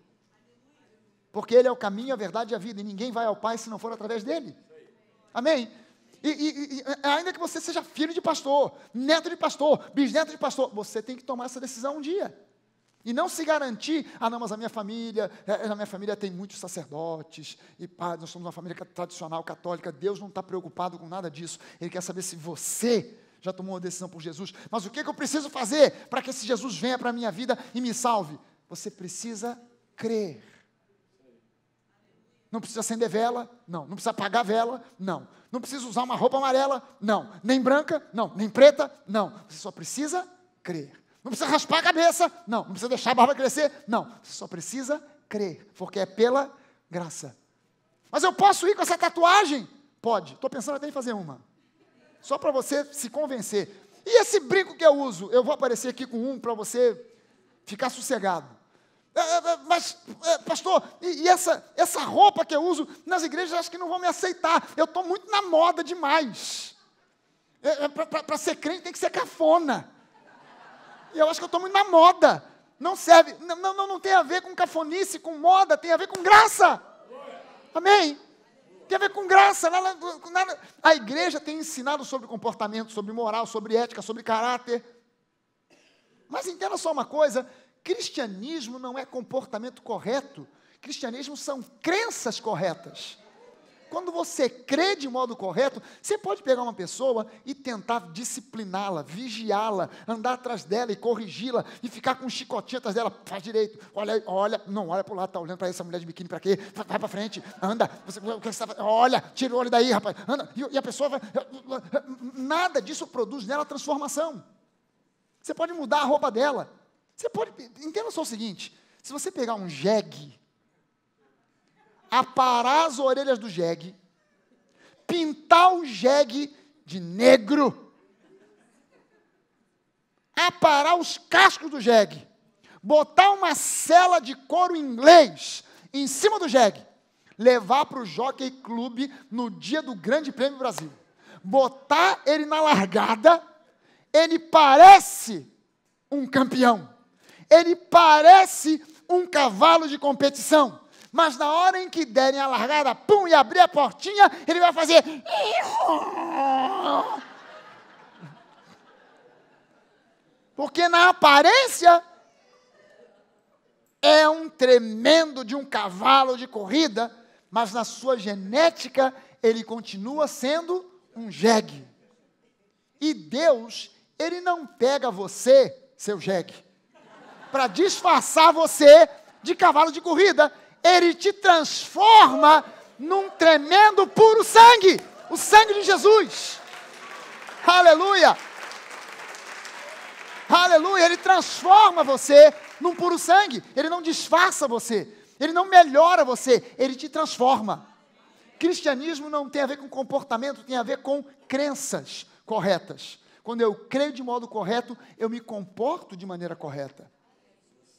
Porque Ele é o caminho, a verdade e a vida, e ninguém vai ao Pai se não for através dEle. Amém? E ainda que você seja filho de pastor, neto de pastor, bisneto de pastor, você tem que tomar essa decisão um dia. E não se garantir, não, mas na minha família tem muitos sacerdotes, e nós somos uma família tradicional, católica. Deus não está preocupado com nada disso. Ele quer saber se você já tomou uma decisão por Jesus. Mas o que eu preciso fazer para que esse Jesus venha para a minha vida e me salve? Você precisa crer. Não precisa acender vela? Não precisa apagar vela? Não precisa usar uma roupa amarela? Não. Nem branca? Não. Nem preta? Não. Você só precisa crer. Não precisa raspar a cabeça, não precisa deixar a barba crescer, não, você só precisa crer, porque é pela graça. Mas eu posso ir com essa tatuagem? Pode, estou pensando até em fazer uma, só para você se convencer. E esse brinco que eu uso, eu vou aparecer aqui com um para você ficar sossegado. Mas, pastor, e essa roupa que eu uso nas igrejas, acho que não vão me aceitar. Eu estou muito na moda demais. Para ser crente tem que ser cafona. E eu acho que eu estou muito na moda. Não serve. Não tem a ver com cafonice, com moda, tem a ver com graça. Amém? Tem a ver com graça. A igreja tem ensinado sobre comportamento, sobre moral, sobre ética, sobre caráter. Mas entenda só uma coisa: cristianismo não é comportamento correto. Cristianismo são crenças corretas. Quando você crê de modo correto, você pode pegar uma pessoa e tentar discipliná-la, vigiá-la, andar atrás dela e corrigi-la, e ficar com um chicotinho atrás dela. Faz direito, olha, não olha para o lado, está olhando para essa mulher de biquíni para quê? Vai para frente, anda, olha, tira o olho daí, rapaz, anda, e a pessoa vai, nada disso produz nela transformação. Você pode mudar a roupa dela, você pode, entenda só o seguinte: se você pegar um jegue, aparar as orelhas do jegue, pintar o jegue de negro, aparar os cascos do jegue, botar uma sela de couro inglês em cima do jegue, levar para o Jockey Club no dia do Grande Prêmio Brasil, botar ele na largada, ele parece um campeão, ele parece um cavalo de competição. Mas na hora em que derem a largada, pum, e abrir a portinha, ele vai fazer... Porque na aparência, é um tremendo de um cavalo de corrida, mas na sua genética, ele continua sendo um jegue. E Deus, Ele não pega você, seu jegue, para disfarçar você de cavalo de corrida. Ele te transforma num tremendo puro sangue, o sangue de Jesus. Aleluia! Aleluia! Ele transforma você num puro sangue. Ele não disfarça você, ele não melhora você, ele te transforma. Cristianismo não tem a ver com comportamento, tem a ver com crenças corretas. Quando eu creio de modo correto, eu me comporto de maneira correta.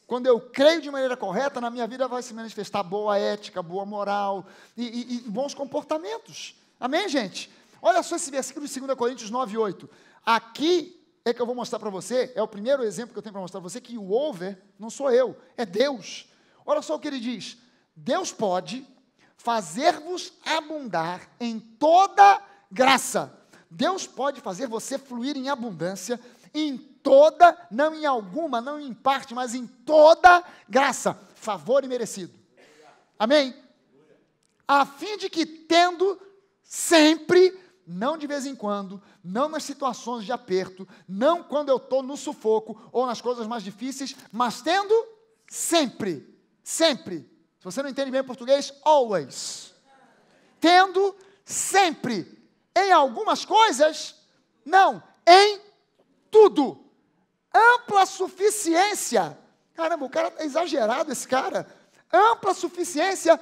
Quando eu creio de maneira correta, na minha vida vai se manifestar boa ética, boa moral e bons comportamentos. Amém, gente? Olha só esse versículo de 2 Coríntios 9:8. Aqui é que eu vou mostrar para você, é o primeiro exemplo que eu tenho para mostrar para você, que o over não sou eu, é Deus. Olha só o que ele diz: Deus pode fazer-vos abundar em toda graça. Deus pode fazer você fluir em abundância, em toda, não em alguma, não em parte, mas em toda graça, favor imerecido. Amém? A fim de que, tendo sempre, não de vez em quando, não nas situações de aperto, não quando eu estou no sufoco ou nas coisas mais difíceis, mas tendo sempre, sempre. Se você não entende bem português, always. Tendo sempre, em algumas coisas, não, em tudo. Ampla suficiência. Caramba, o cara é exagerado, esse cara. Ampla suficiência,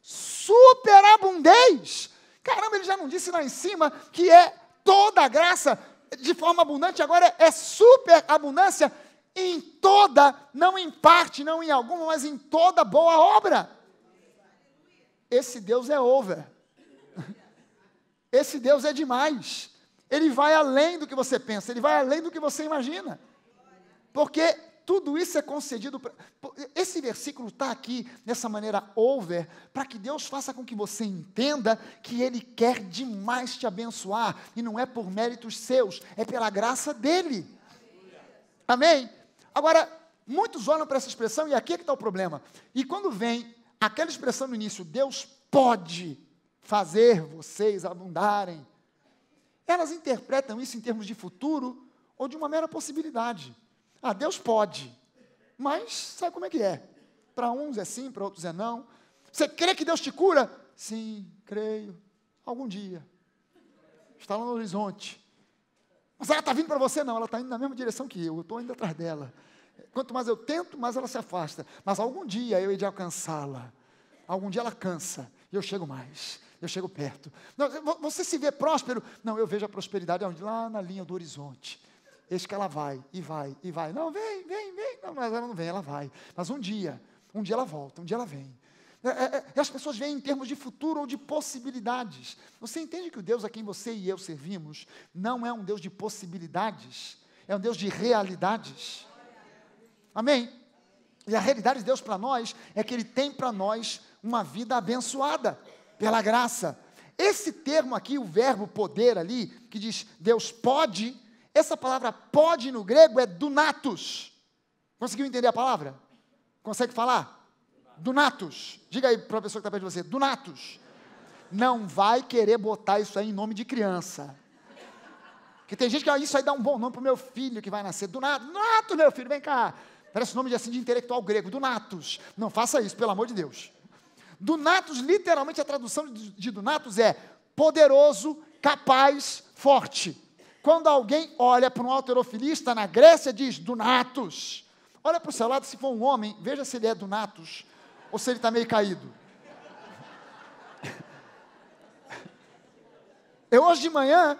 superabundez. Caramba, ele já não disse lá em cima que é toda a graça de forma abundante, agora é superabundância em toda, não em parte, não em alguma, mas em toda boa obra. Esse Deus é over. Esse Deus é demais. Ele vai além do que você pensa, ele vai além do que você imagina. Porque tudo isso é concedido. Esse versículo está aqui, dessa maneira over, para que Deus faça com que você entenda que Ele quer demais te abençoar, e não é por méritos seus, é pela graça dEle. Amém? Agora, muitos olham para essa expressão, e aqui é que está o problema. E quando vem aquela expressão no início, Deus pode fazer vocês abundarem, elas interpretam isso em termos de futuro ou de uma mera possibilidade. Ah, Deus pode, mas sabe como é que é? Para uns é sim, para outros é não. Você crê que Deus te cura? Sim, creio. Algum dia. Está lá no horizonte. Mas ela está vindo para você? Não, ela está indo na mesma direção que eu estou indo atrás dela. Quanto mais eu tento, mais ela se afasta. Mas algum dia eu hei de alcançá-la. Algum dia ela cansa e eu chego mais. Eu chego perto. Não, você se vê próspero? Não, eu vejo a prosperidade lá na linha do horizonte. Eis que ela vai, e vai, e vai. Não, vem. Não, mas ela não vem, ela vai. Mas um dia ela volta, um dia ela vem. As pessoas veem em termos de futuro ou de possibilidades. Você entende que o Deus a quem você e eu servimos não é um Deus de possibilidades, é um Deus de realidades. Amém? E a realidade de Deus para nós é que Ele tem para nós uma vida abençoada pela graça. Esse termo aqui, o verbo poder ali, que diz Deus pode, essa palavra pode no grego é dunatos. Conseguiu entender a palavra? Consegue falar? Dunatos. Diga aí para a pessoa que está perto de você, dunatos. Não vai querer botar isso aí em nome de criança. Porque tem gente que isso aí dá um bom nome para o meu filho que vai nascer. Dunatos, meu filho, vem cá. Parece nome de intelectual grego, dunatos. Não faça isso, pelo amor de Deus. Dunatos, literalmente a tradução de dunatos é poderoso, capaz, forte. Quando alguém olha para um halterofilista na Grécia, diz dunatos. Olha para o seu lado, se for um homem, veja se ele é dunatos ou se ele está meio caído. Hoje de manhã,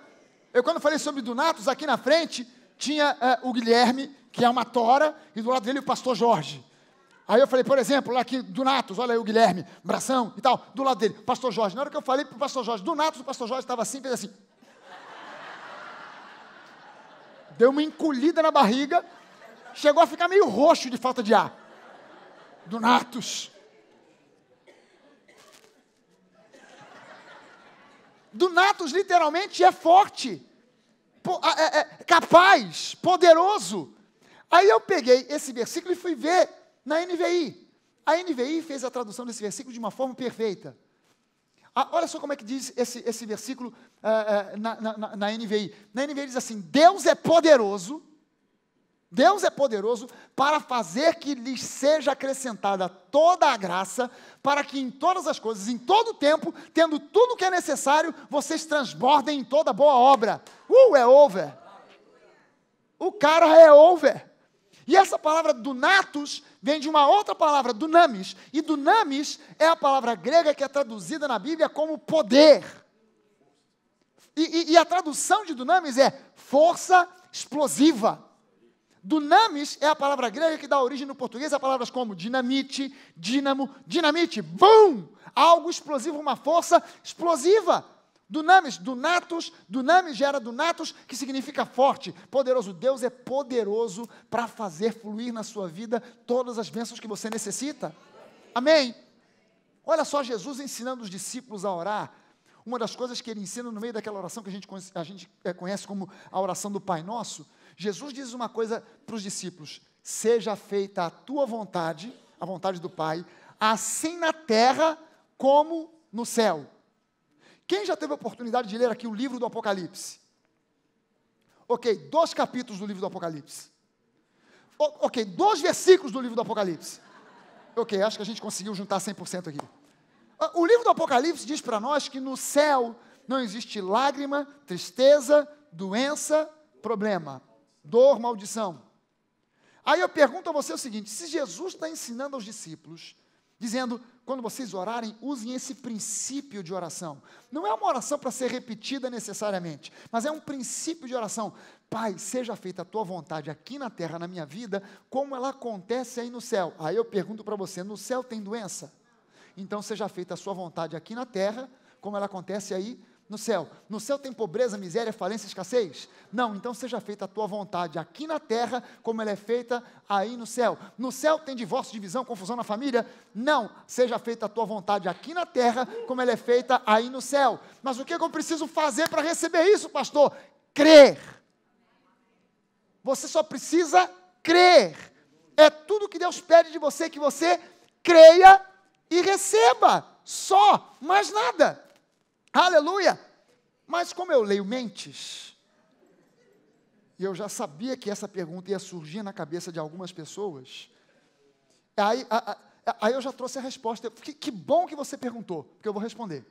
quando falei sobre dunatos, aqui na frente, tinha o Guilherme, que é uma tora, e do lado dele o pastor Jorge. Aí eu falei, por exemplo, lá aqui, Dunatos, olha aí o Guilherme, bração e tal, do lado dele, pastor Jorge. Na hora que eu falei para o pastor Jorge, Dunatos, o pastor Jorge estava assim, fez assim. Deu uma encolhida na barriga, chegou a ficar meio roxo de falta de ar. Dunatos. Dunatos literalmente é forte, capaz, poderoso. Aí eu peguei esse versículo e fui ver na NVI. A NVI fez a tradução desse versículo de uma forma perfeita. Olha só como é que diz esse versículo na NVI. Na NVI diz assim, Deus é poderoso para fazer que lhes seja acrescentada toda a graça, para que em todas as coisas, em todo o tempo, tendo tudo o que é necessário, vocês transbordem em toda boa obra. É over. O cara é over. E essa palavra dunatos vem de uma outra palavra, dunamis. E dunamis é a palavra grega que é traduzida na Bíblia como poder. E a tradução de dunamis é força explosiva. Dunamis é a palavra grega que dá origem no português a palavras como dinamite, dínamo, dinamite, boom! Algo explosivo, uma força explosiva. Dunamis, dunatos, dunamis gera dunatos, que significa forte, poderoso. Deus é poderoso para fazer fluir na sua vida todas as bênçãos que você necessita. Amém? Olha só Jesus ensinando os discípulos a orar. Uma das coisas que ele ensina no meio daquela oração que a gente conhece como a oração do Pai Nosso, Jesus diz uma coisa para os discípulos: seja feita a tua vontade, a vontade do Pai, assim na terra como no céu. Quem já teve a oportunidade de ler aqui o livro do Apocalipse? Ok, 2 capítulos do livro do Apocalipse. Ok, 2 versículos do livro do Apocalipse. Ok, acho que a gente conseguiu juntar 100% aqui. O livro do Apocalipse diz para nós que no céu não existe lágrima, tristeza, doença, problema, dor, maldição. Aí eu pergunto a você o seguinte: se Jesus está ensinando aos discípulos, dizendo, quando vocês orarem, usem esse princípio de oração. Não é uma oração para ser repetida necessariamente, mas é um princípio de oração. Pai, seja feita a tua vontade aqui na terra, na minha vida, como ela acontece aí no céu. Aí eu pergunto para você, no céu tem doença? Então seja feita a sua vontade aqui na terra, como ela acontece aí no céu. No céu tem pobreza, miséria, falência, escassez? Não, então seja feita a tua vontade aqui na terra, como ela é feita aí no céu. No céu tem divórcio, divisão, confusão na família? Não, seja feita a tua vontade aqui na terra, como ela é feita aí no céu. Mas o que eu preciso fazer para receber isso, pastor? Crer. Você só precisa crer. É tudo que Deus pede de você, que você creia e receba. Só, mais nada. Aleluia! Mas como eu leio mentes, e eu já sabia que essa pergunta ia surgir na cabeça de algumas pessoas, aí eu já trouxe a resposta. Que bom que você perguntou, porque eu vou responder.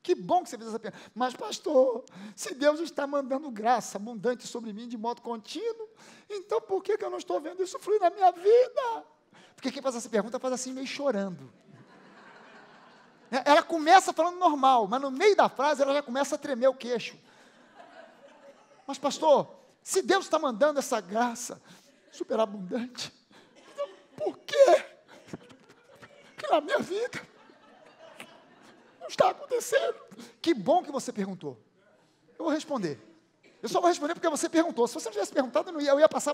Que bom que você fez essa pergunta. Mas pastor, se Deus está mandando graça abundante sobre mim de modo contínuo, então por que eu não estou vendo isso fluir na minha vida? Porque quem faz essa pergunta faz assim meio chorando. Ela começa falando normal, mas no meio da frase ela já começa a tremer o queixo. Mas pastor, Se Deus está mandando essa graça superabundante, então por quê que na minha vida não está acontecendo? Que bom que você perguntou. Eu vou responder. Eu só vou responder porque você perguntou. Se você não tivesse perguntado, eu ia passar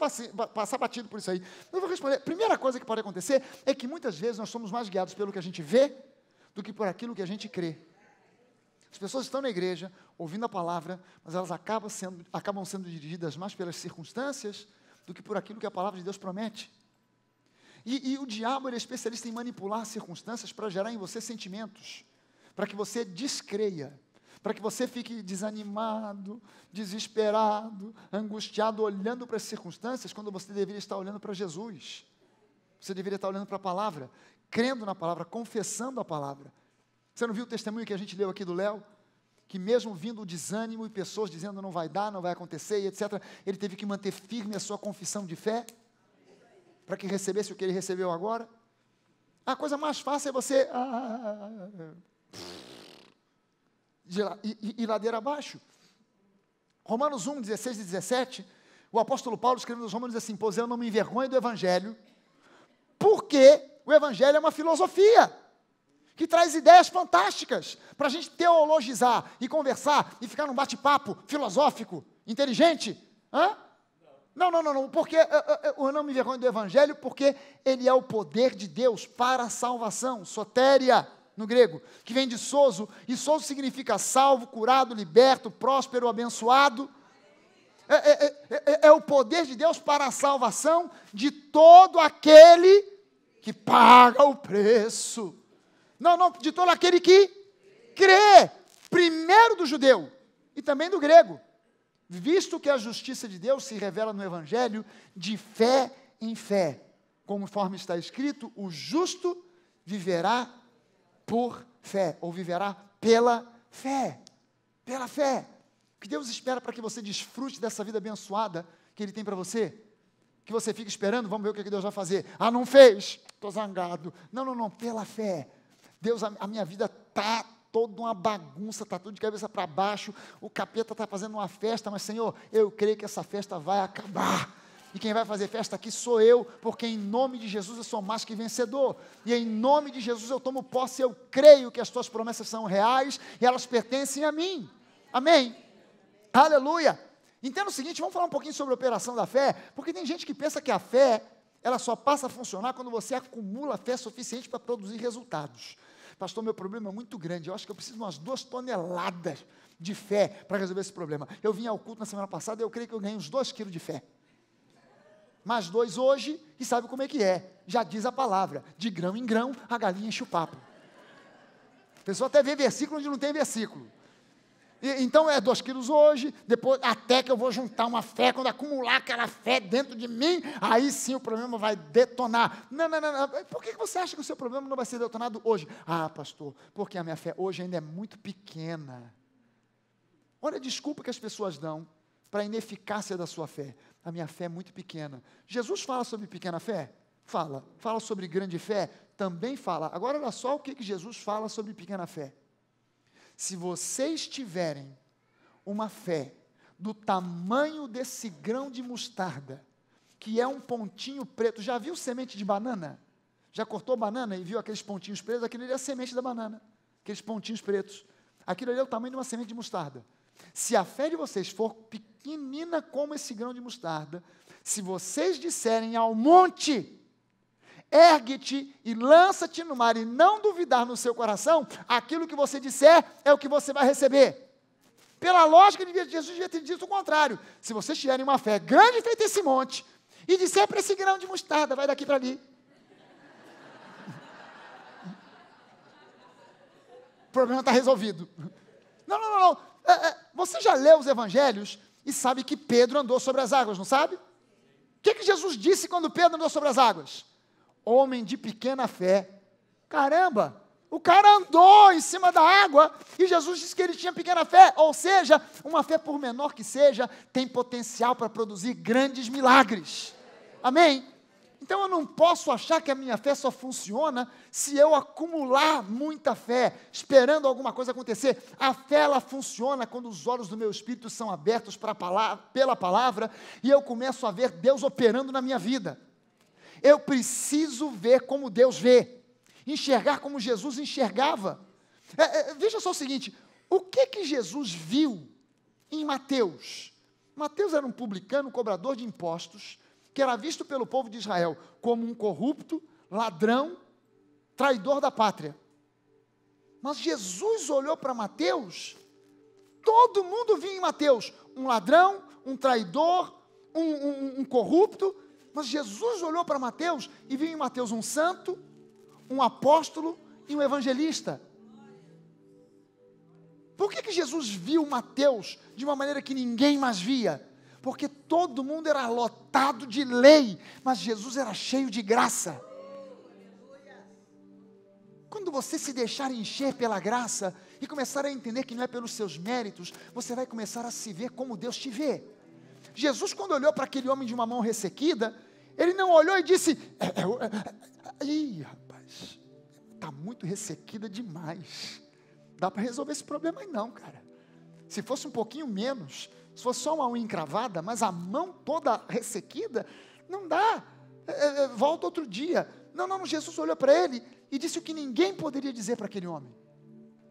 batido por isso aí. Eu vou responder. Primeira coisa que pode acontecer é que muitas vezes nós somos mais guiados pelo que a gente vê do que por aquilo que a gente crê. As pessoas estão na igreja, ouvindo a palavra, mas elas acabam sendo dirigidas mais pelas circunstâncias do que por aquilo que a palavra de Deus promete. E o diabo, ele é especialista em manipular circunstâncias para gerar em você sentimentos, para que você descreia, para que você fique desanimado, desesperado, angustiado, olhando para as circunstâncias, quando você deveria estar olhando para Jesus. Você deveria estar olhando para a palavra, crendo na palavra, confessando a palavra. Você não viu o testemunho que a gente leu aqui do Léo? Que mesmo vindo o desânimo e pessoas dizendo não vai dar, não vai acontecer, e etc., ele teve que manter firme a sua confissão de fé, para que recebesse o que ele recebeu agora. A coisa mais fácil é você ir ladeira abaixo. Romanos 1, 16 e 17, o apóstolo Paulo escrevendo nos Romanos diz assim: pois eu não me envergonho do Evangelho, porque o Evangelho é uma filosofia, que traz ideias fantásticas, para a gente teologizar e conversar, e ficar num bate-papo filosófico, inteligente. Não, porque eu não me envergonho do Evangelho, porque ele é o poder de Deus para a salvação, sotéria, no grego, que vem de sozo, e sozo significa salvo, curado, liberto, próspero, abençoado. É o poder de Deus para a salvação de todo aquele que paga o preço. Não, de todo aquele que crê, primeiro do judeu e também do grego, visto que a justiça de Deus se revela no Evangelho de fé em fé, conforme está escrito, o justo viverá por fé, ou viverá pela fé, o que Deus espera para que você desfrute dessa vida abençoada que Ele tem para você, que você fica esperando, vamos ver o que Deus vai fazer, não fez, estou zangado, não, pela fé. Deus, a minha vida está toda uma bagunça, está tudo de cabeça para baixo, o capeta está fazendo uma festa, mas Senhor, eu creio que essa festa vai acabar, e quem vai fazer festa aqui sou eu, porque em nome de Jesus eu sou mais que vencedor, e em nome de Jesus eu tomo posse, eu creio que as tuas promessas são reais, e elas pertencem a mim, amém? Aleluia! Entenda o seguinte, vamos falar um pouquinho sobre a operação da fé, porque tem gente que pensa que a fé, ela só passa a funcionar quando você acumula fé suficiente para produzir resultados. Pastor, meu problema é muito grande, eu acho que eu preciso de umas 2 toneladas de fé para resolver esse problema. Eu vim ao culto na semana passada e eu creio que eu ganhei uns 2 quilos de fé. Mais 2 hoje, e sabe como é que é? Já diz a palavra, de grão em grão, a galinha enche o papo. A pessoa até vê versículo onde não tem versículo. Então é 2 quilos hoje, depois até que eu vou juntar uma fé, quando acumular aquela fé dentro de mim, aí sim o problema vai detonar. Não, por que você acha que o seu problema não vai ser detonado hoje? Pastor, porque a minha fé hoje ainda é muito pequena. Olha a desculpa que as pessoas dão para a ineficácia da sua fé. A minha fé é muito pequena. Jesus fala sobre pequena fé? Fala sobre grande fé? Também fala. Agora olha só o que Jesus fala sobre pequena fé. Se vocês tiverem uma fé do tamanho desse grão de mostarda, que é um pontinho preto, já viu semente de banana? Já cortou banana e viu aqueles pontinhos pretos? Aquilo ali é a semente da banana, aqueles pontinhos pretos. Aquilo ali é o tamanho de uma semente de mostarda. Se a fé de vocês for pequenina como esse grão de mostarda, se vocês disserem ao monte, ergue-te e lança-te no mar, e não duvidar no seu coração, aquilo que você disser é o que você vai receber. Pela lógica, Jesus devia ter dito o contrário. Se vocês tiverem uma fé grande feita esse monte, e disser para esse grão de mostarda, vai daqui para ali. O problema está resolvido. Não. Você já leu os evangelhos e sabe que Pedro andou sobre as águas, não sabe? O que Jesus disse quando Pedro andou sobre as águas? Homem de pequena fé. Caramba, o cara andou em cima da água e Jesus disse que ele tinha pequena fé, ou seja, uma fé por menor que seja, tem potencial para produzir grandes milagres. Amém? Então eu não posso achar que a minha fé só funciona se eu acumular muita fé, esperando alguma coisa acontecer. A fé, ela funciona quando os olhos do meu espírito são abertos pela palavra e eu começo a ver Deus operando na minha vida. Eu preciso ver como Deus vê, enxergar como Jesus enxergava. Veja só o seguinte, o que Jesus viu em Mateus? Mateus era um publicano, um cobrador de impostos, que era visto pelo povo de Israel como um corrupto, ladrão, traidor da pátria. Mas Jesus olhou para Mateus, todo mundo via em Mateus um ladrão, um traidor, um corrupto, mas Jesus olhou para Mateus e viu em Mateus um santo, um apóstolo e um evangelista. Por que Jesus viu Mateus de uma maneira que ninguém mais via? Porque todo mundo era lotado de lei, mas Jesus era cheio de graça. Quando você se deixar encher pela graça e começar a entender que não é pelos seus méritos, você vai começar a se ver como Deus te vê. Jesus, quando olhou para aquele homem de uma mão ressequida, ele não olhou e disse, ih, rapaz, está muito ressequida demais. Dá para resolver esse problema aí não, cara. Se fosse um pouquinho menos, se fosse só uma unha encravada, mas a mão toda ressequida, não dá. Volta outro dia. Não, Jesus olhou para ele e disse o que ninguém poderia dizer para aquele homem.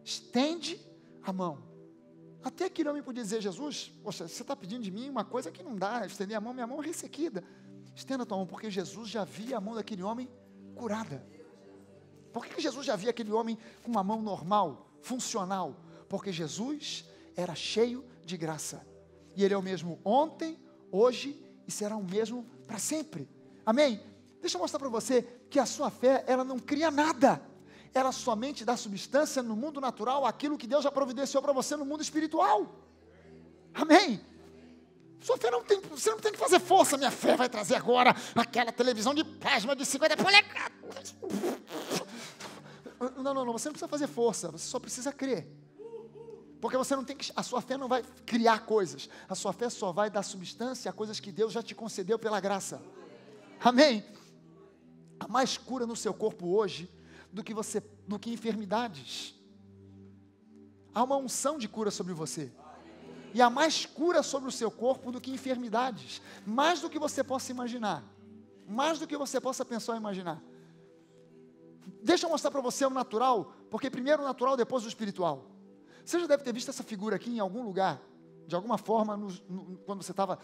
Estende a mão. Até aquele homem podia dizer, Jesus, poxa, você está pedindo de mim uma coisa que não dá, estender a mão, minha mão é ressequida. Estenda a tua mão, porque Jesus já via a mão daquele homem curada. Por que Jesus já via aquele homem com uma mão normal, funcional? Porque Jesus era cheio de graça. E Ele é o mesmo ontem, hoje e será o mesmo para sempre. Amém? Deixa eu mostrar para você que a sua fé, ela não cria nada. Ela somente dá substância no mundo natural àquilo que Deus já providenciou para você no mundo espiritual. Amém? Sua fé você não tem que fazer força. Minha fé vai trazer agora aquela televisão de plasma de 50 polegadas. Não, você não precisa fazer força, você só precisa crer. Porque você não tem que, a sua fé não vai criar coisas, a sua fé só vai dar substância a coisas que Deus já te concedeu pela graça. Amém? Há mais cura no seu corpo hoje do que enfermidades. Há uma unção de cura sobre você. E há mais cura sobre o seu corpo do que enfermidades. Mais do que você possa imaginar. Mais do que você possa pensar ou imaginar. Deixa eu mostrar para você o natural, porque primeiro o natural, depois o espiritual. Você já deve ter visto essa figura aqui em algum lugar, de alguma forma, quando você estava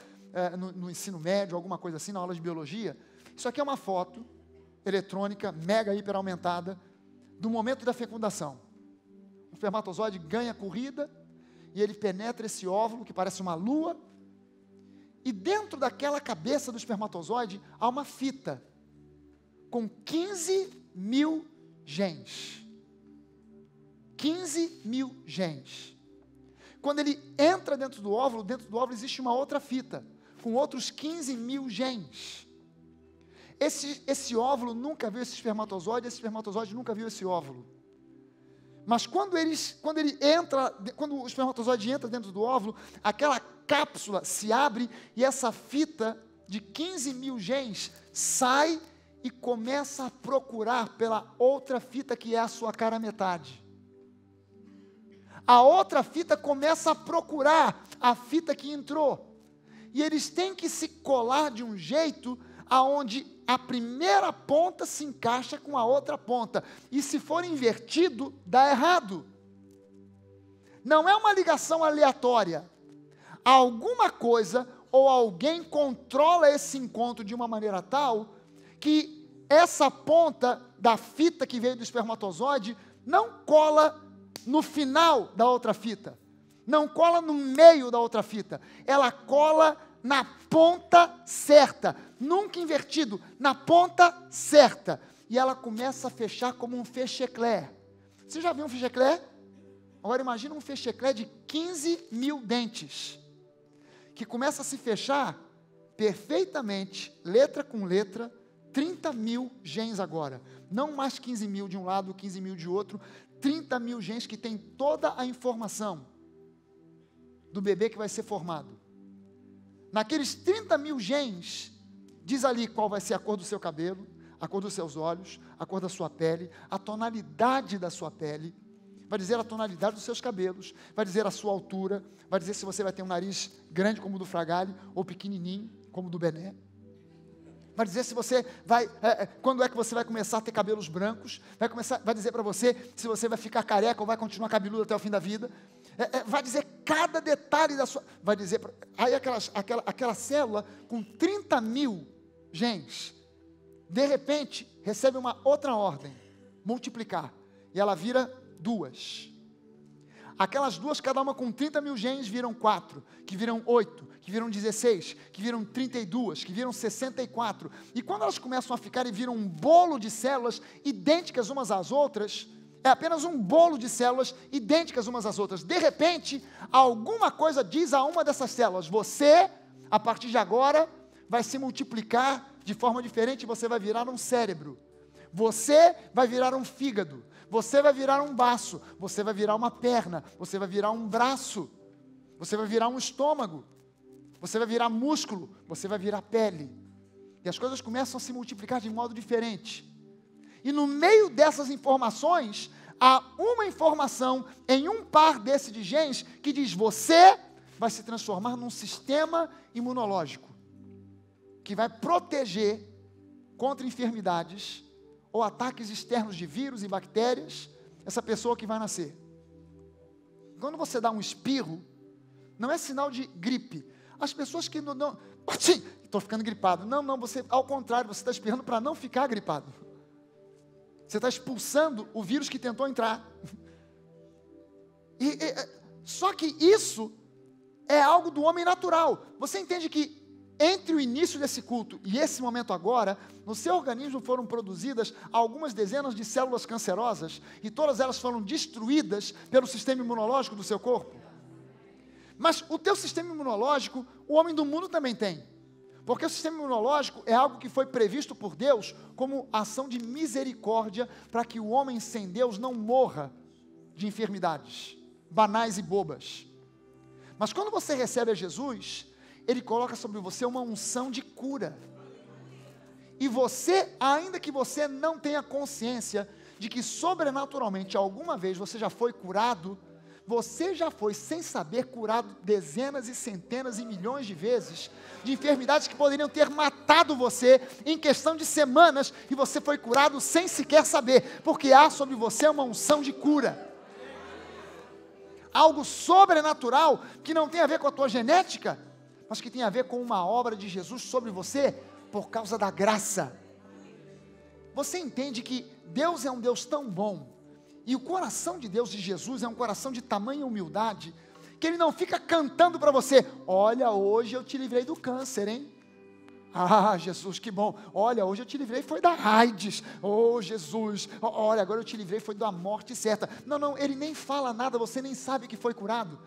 no ensino médio, alguma coisa assim, na aula de biologia. Isso aqui é uma foto eletrônica, mega hiper aumentada, do momento da fecundação. O espermatozoide ganha corrida, e ele penetra esse óvulo, que parece uma lua, e dentro daquela cabeça do espermatozoide, há uma fita, com 15.000 genes. 15.000 genes. Quando ele entra dentro do óvulo existe uma outra fita, com outros 15.000 genes. Esse óvulo nunca viu esse espermatozoide nunca viu esse óvulo. Mas quando o espermatozoide entra dentro do óvulo, aquela cápsula se abre e essa fita de 15.000 genes sai e começa a procurar pela outra fita que é a sua cara metade. A outra fita começa a procurar a fita que entrou. E eles têm que se colar de um jeito aonde a primeira ponta se encaixa com a outra ponta. E se for invertido, dá errado. Não é uma ligação aleatória. Alguma coisa ou alguém controla esse encontro de uma maneira tal que essa ponta da fita que veio do espermatozoide não cola no final da outra fita, não cola no meio da outra fita, ela cola na ponta certa, nunca invertido, na ponta certa, e ela começa a fechar como um fecheclé. Você já viu um fecheclé? Agora imagina um fecheclé de 15.000 dentes, que começa a se fechar perfeitamente, letra com letra, 30.000 genes agora, não mais 15.000 de um lado, 15.000 de outro, 30.000 genes que tem toda a informação do bebê que vai ser formado. Naqueles 30.000 genes, Diz ali qual vai ser a cor do seu cabelo, a cor dos seus olhos, a cor da sua pele, a tonalidade da sua pele, vai dizer a tonalidade dos seus cabelos, vai dizer a sua altura, vai dizer se você vai ter um nariz grande como o do Fragale, ou pequenininho como o do Bené. Vai dizer se você vai, quando é que você vai começar a ter cabelos brancos, vai dizer para você se você vai ficar careca ou vai continuar cabeludo até o fim da vida. Vai dizer cada detalhe da sua, vai dizer, aí aquela célula com 30 mil genes, de repente, recebe uma outra ordem, multiplicar, e ela vira 2. Aquelas 2, cada uma com 30 mil genes, viram 4, que viram 8, que viram 16, que viram 32, que viram 64. E quando elas começam a ficar e viram um bolo de células idênticas umas às outras, é apenas um bolo de células idênticas umas às outras. De repente, alguma coisa diz a uma dessas células: você, a partir de agora, vai se multiplicar de forma diferente, você vai virar um cérebro. Você vai virar um fígado. Você vai virar um baço, você vai virar uma perna, você vai virar um braço, você vai virar um estômago, você vai virar músculo, você vai virar pele. E as coisas começam a se multiplicar de modo diferente. E no meio dessas informações, há uma informação em um par desse de genes que diz: você vai se transformar num sistema imunológico que vai proteger contra enfermidades ou ataques externos de vírus e bactérias, essa pessoa que vai nascer. Quando você dá um espirro, não é sinal de gripe. As pessoas que não estou ficando gripado. Não, você, ao contrário, você está espirrando para não ficar gripado. Você está expulsando o vírus que tentou entrar. Só que isso é algo do homem natural. Você entende que entre o início desse culto e esse momento agora, no seu organismo foram produzidas algumas dezenas de células cancerosas e todas elas foram destruídas pelo sistema imunológico do seu corpo. Mas o teu sistema imunológico, o homem do mundo também tem. Porque o sistema imunológico é algo que foi previsto por Deus como ação de misericórdia para que o homem sem Deus não morra de enfermidades banais e bobas. Mas quando você recebe a Jesus, Ele coloca sobre você uma unção de cura. E você, ainda que você não tenha consciência de que sobrenaturalmente alguma vez você já foi curado, você já foi, sem saber, curado dezenas e centenas e milhões de vezes de enfermidades que poderiam ter matado você em questão de semanas, e você foi curado sem sequer saber, porque há sobre você uma unção de cura. Algo sobrenatural que não tem a ver com a tua genética, mas que tem a ver com uma obra de Jesus sobre você, por causa da graça. Você entende que Deus é um Deus tão bom, e o coração de Deus, de Jesus, é um coração de tamanha humildade, que Ele não fica cantando para você: olha, hoje eu te livrei do câncer, hein? Ah, Jesus, que bom. Olha, hoje eu te livrei, foi da AIDS. Oh, Jesus, olha, agora eu te livrei, foi da morte certa. Não, Ele nem fala nada, você nem sabe que foi curado.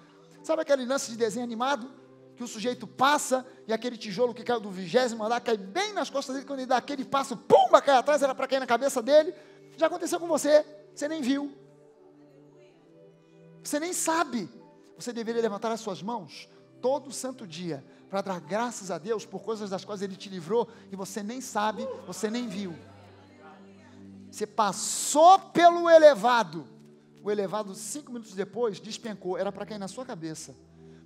Sabe aquele lance de desenho animado? Que o sujeito passa e aquele tijolo que caiu do 20º andar cai bem nas costas dele, quando ele dá aquele passo, pumba, cai atrás, era para cair na cabeça dele. Já aconteceu com você, você nem viu, você nem sabe. Você deveria levantar as suas mãos todo santo dia para dar graças a Deus por coisas das quais Ele te livrou e você nem sabe, você nem viu. Você passou pelo elevado, o elevado 5 minutos depois despencou, era para cair na sua cabeça,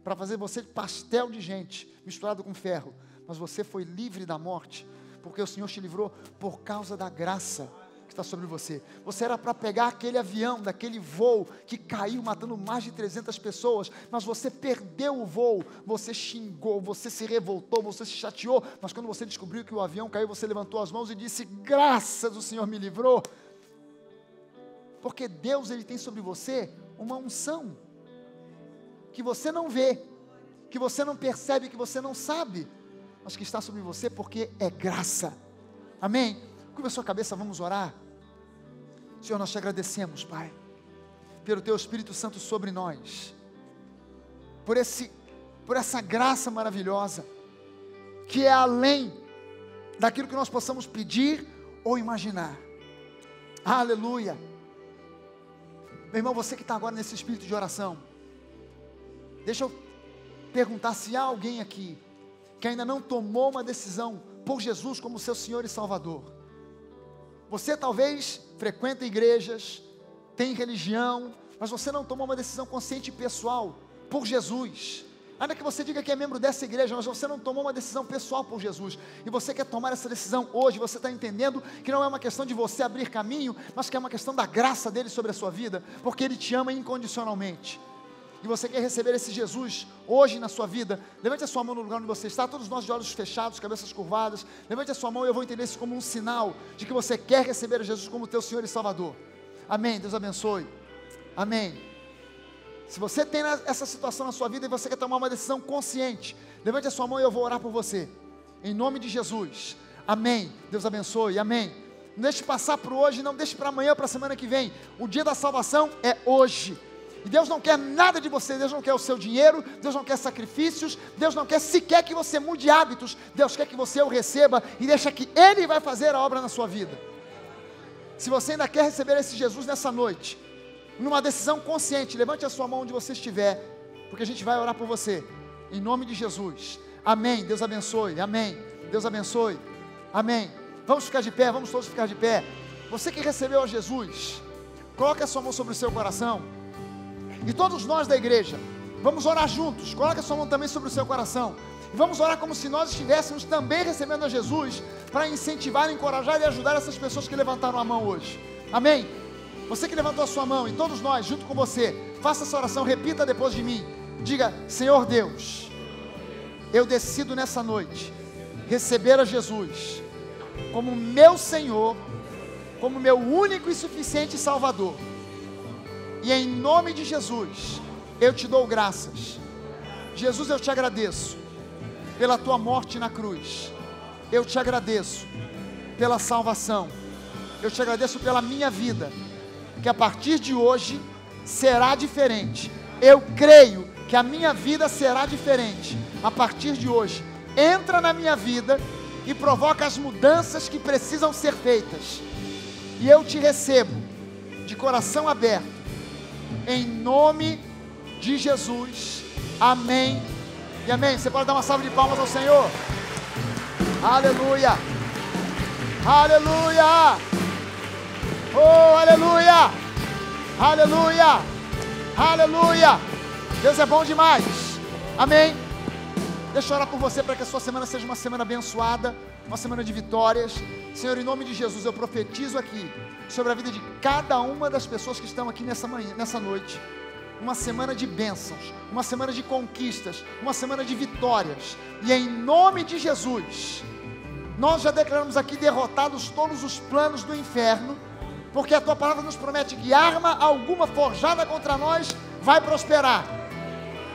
para fazer você pastel de gente, misturado com ferro, mas você foi livre da morte, porque o Senhor te livrou por causa da graça que está sobre você. Você era para pegar aquele avião, daquele voo que caiu matando mais de 300 pessoas, mas você perdeu o voo, você xingou, você se revoltou, você se chateou, mas quando você descobriu que o avião caiu, você levantou as mãos e disse: graças, o Senhor me livrou. Porque Deus, Ele tem sobre você uma unção que você não vê, que você não percebe, que você não sabe, mas que está sobre você porque é graça. Amém? Curva a sua cabeça, vamos orar. Senhor, nós te agradecemos, Pai, pelo Teu Espírito Santo sobre nós, por essa graça maravilhosa, que é além daquilo que nós possamos pedir ou imaginar. Aleluia. Meu irmão, você que está agora nesse espírito de oração, deixa eu perguntar se há alguém aqui que ainda não tomou uma decisão por Jesus como seu Senhor e Salvador. Você talvez frequenta igrejas, tem religião, mas você não tomou uma decisão consciente e pessoal por Jesus. Ainda que você diga que é membro dessa igreja, mas você não tomou uma decisão pessoal por Jesus, e você quer tomar essa decisão hoje. Você está entendendo que não é uma questão de você abrir caminho, mas que é uma questão da graça dele sobre a sua vida, porque ele te ama incondicionalmente, e você quer receber esse Jesus hoje na sua vida. Levante a sua mão no lugar onde você está, todos nós de olhos fechados, cabeças curvadas. Levante a sua mão e eu vou entender isso como um sinal de que você quer receber Jesus como teu Senhor e Salvador. Amém, Deus abençoe. Amém. Se você tem essa situação na sua vida e você quer tomar uma decisão consciente, levante a sua mão e eu vou orar por você, em nome de Jesus. Amém, Deus abençoe, amém. Não deixe passar para hoje, não deixe para amanhã, para a semana que vem. O dia da salvação é hoje, e Deus não quer nada de você. Deus não quer o seu dinheiro, Deus não quer sacrifícios, Deus não quer sequer que você mude hábitos. Deus quer que você o receba e deixa que Ele vai fazer a obra na sua vida. Se você ainda quer receber esse Jesus nessa noite, numa decisão consciente, levante a sua mão onde você estiver, porque a gente vai orar por você, em nome de Jesus. Amém, Deus abençoe, amém, Deus abençoe, amém. Vamos ficar de pé, vamos todos ficar de pé. Você que recebeu a Jesus, coloque a sua mão sobre o seu coração, e todos nós da igreja, vamos orar juntos. Coloque a sua mão também sobre o seu coração, e vamos orar como se nós estivéssemos também recebendo a Jesus, para incentivar, encorajar e ajudar essas pessoas que levantaram a mão hoje, amém. Você que levantou a sua mão, e todos nós, junto com você, faça essa oração, repita depois de mim. Diga: Senhor Deus, eu decido nessa noite receber a Jesus como meu Senhor, como meu único e suficiente Salvador. E em nome de Jesus, eu te dou graças. Jesus, eu te agradeço pela tua morte na cruz. Eu te agradeço pela salvação. Eu te agradeço pela minha vida, que a partir de hoje será diferente. Eu creio que a minha vida será diferente a partir de hoje. Entra na minha vida e provoca as mudanças que precisam ser feitas, e eu te recebo de coração aberto, em nome de Jesus, amém e amém. Você pode dar uma salva de palmas ao Senhor. Aleluia, aleluia. Oh, aleluia, aleluia, aleluia. Deus é bom demais, amém. Deixa eu orar por você, para que a sua semana seja uma semana abençoada, uma semana de vitórias. Senhor, em nome de Jesus, eu profetizo aqui sobre a vida de cada uma das pessoas que estão aqui nessa manhã, nessa noite, uma semana de bênçãos, uma semana de conquistas, uma semana de vitórias, e em nome de Jesus, nós já declaramos aqui derrotados todos os planos do inferno, porque a tua palavra nos promete que arma alguma forjada contra nós vai prosperar,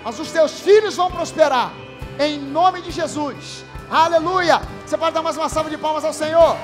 mas os teus filhos vão prosperar, em nome de Jesus, aleluia. Você pode dar mais uma salva de palmas ao Senhor.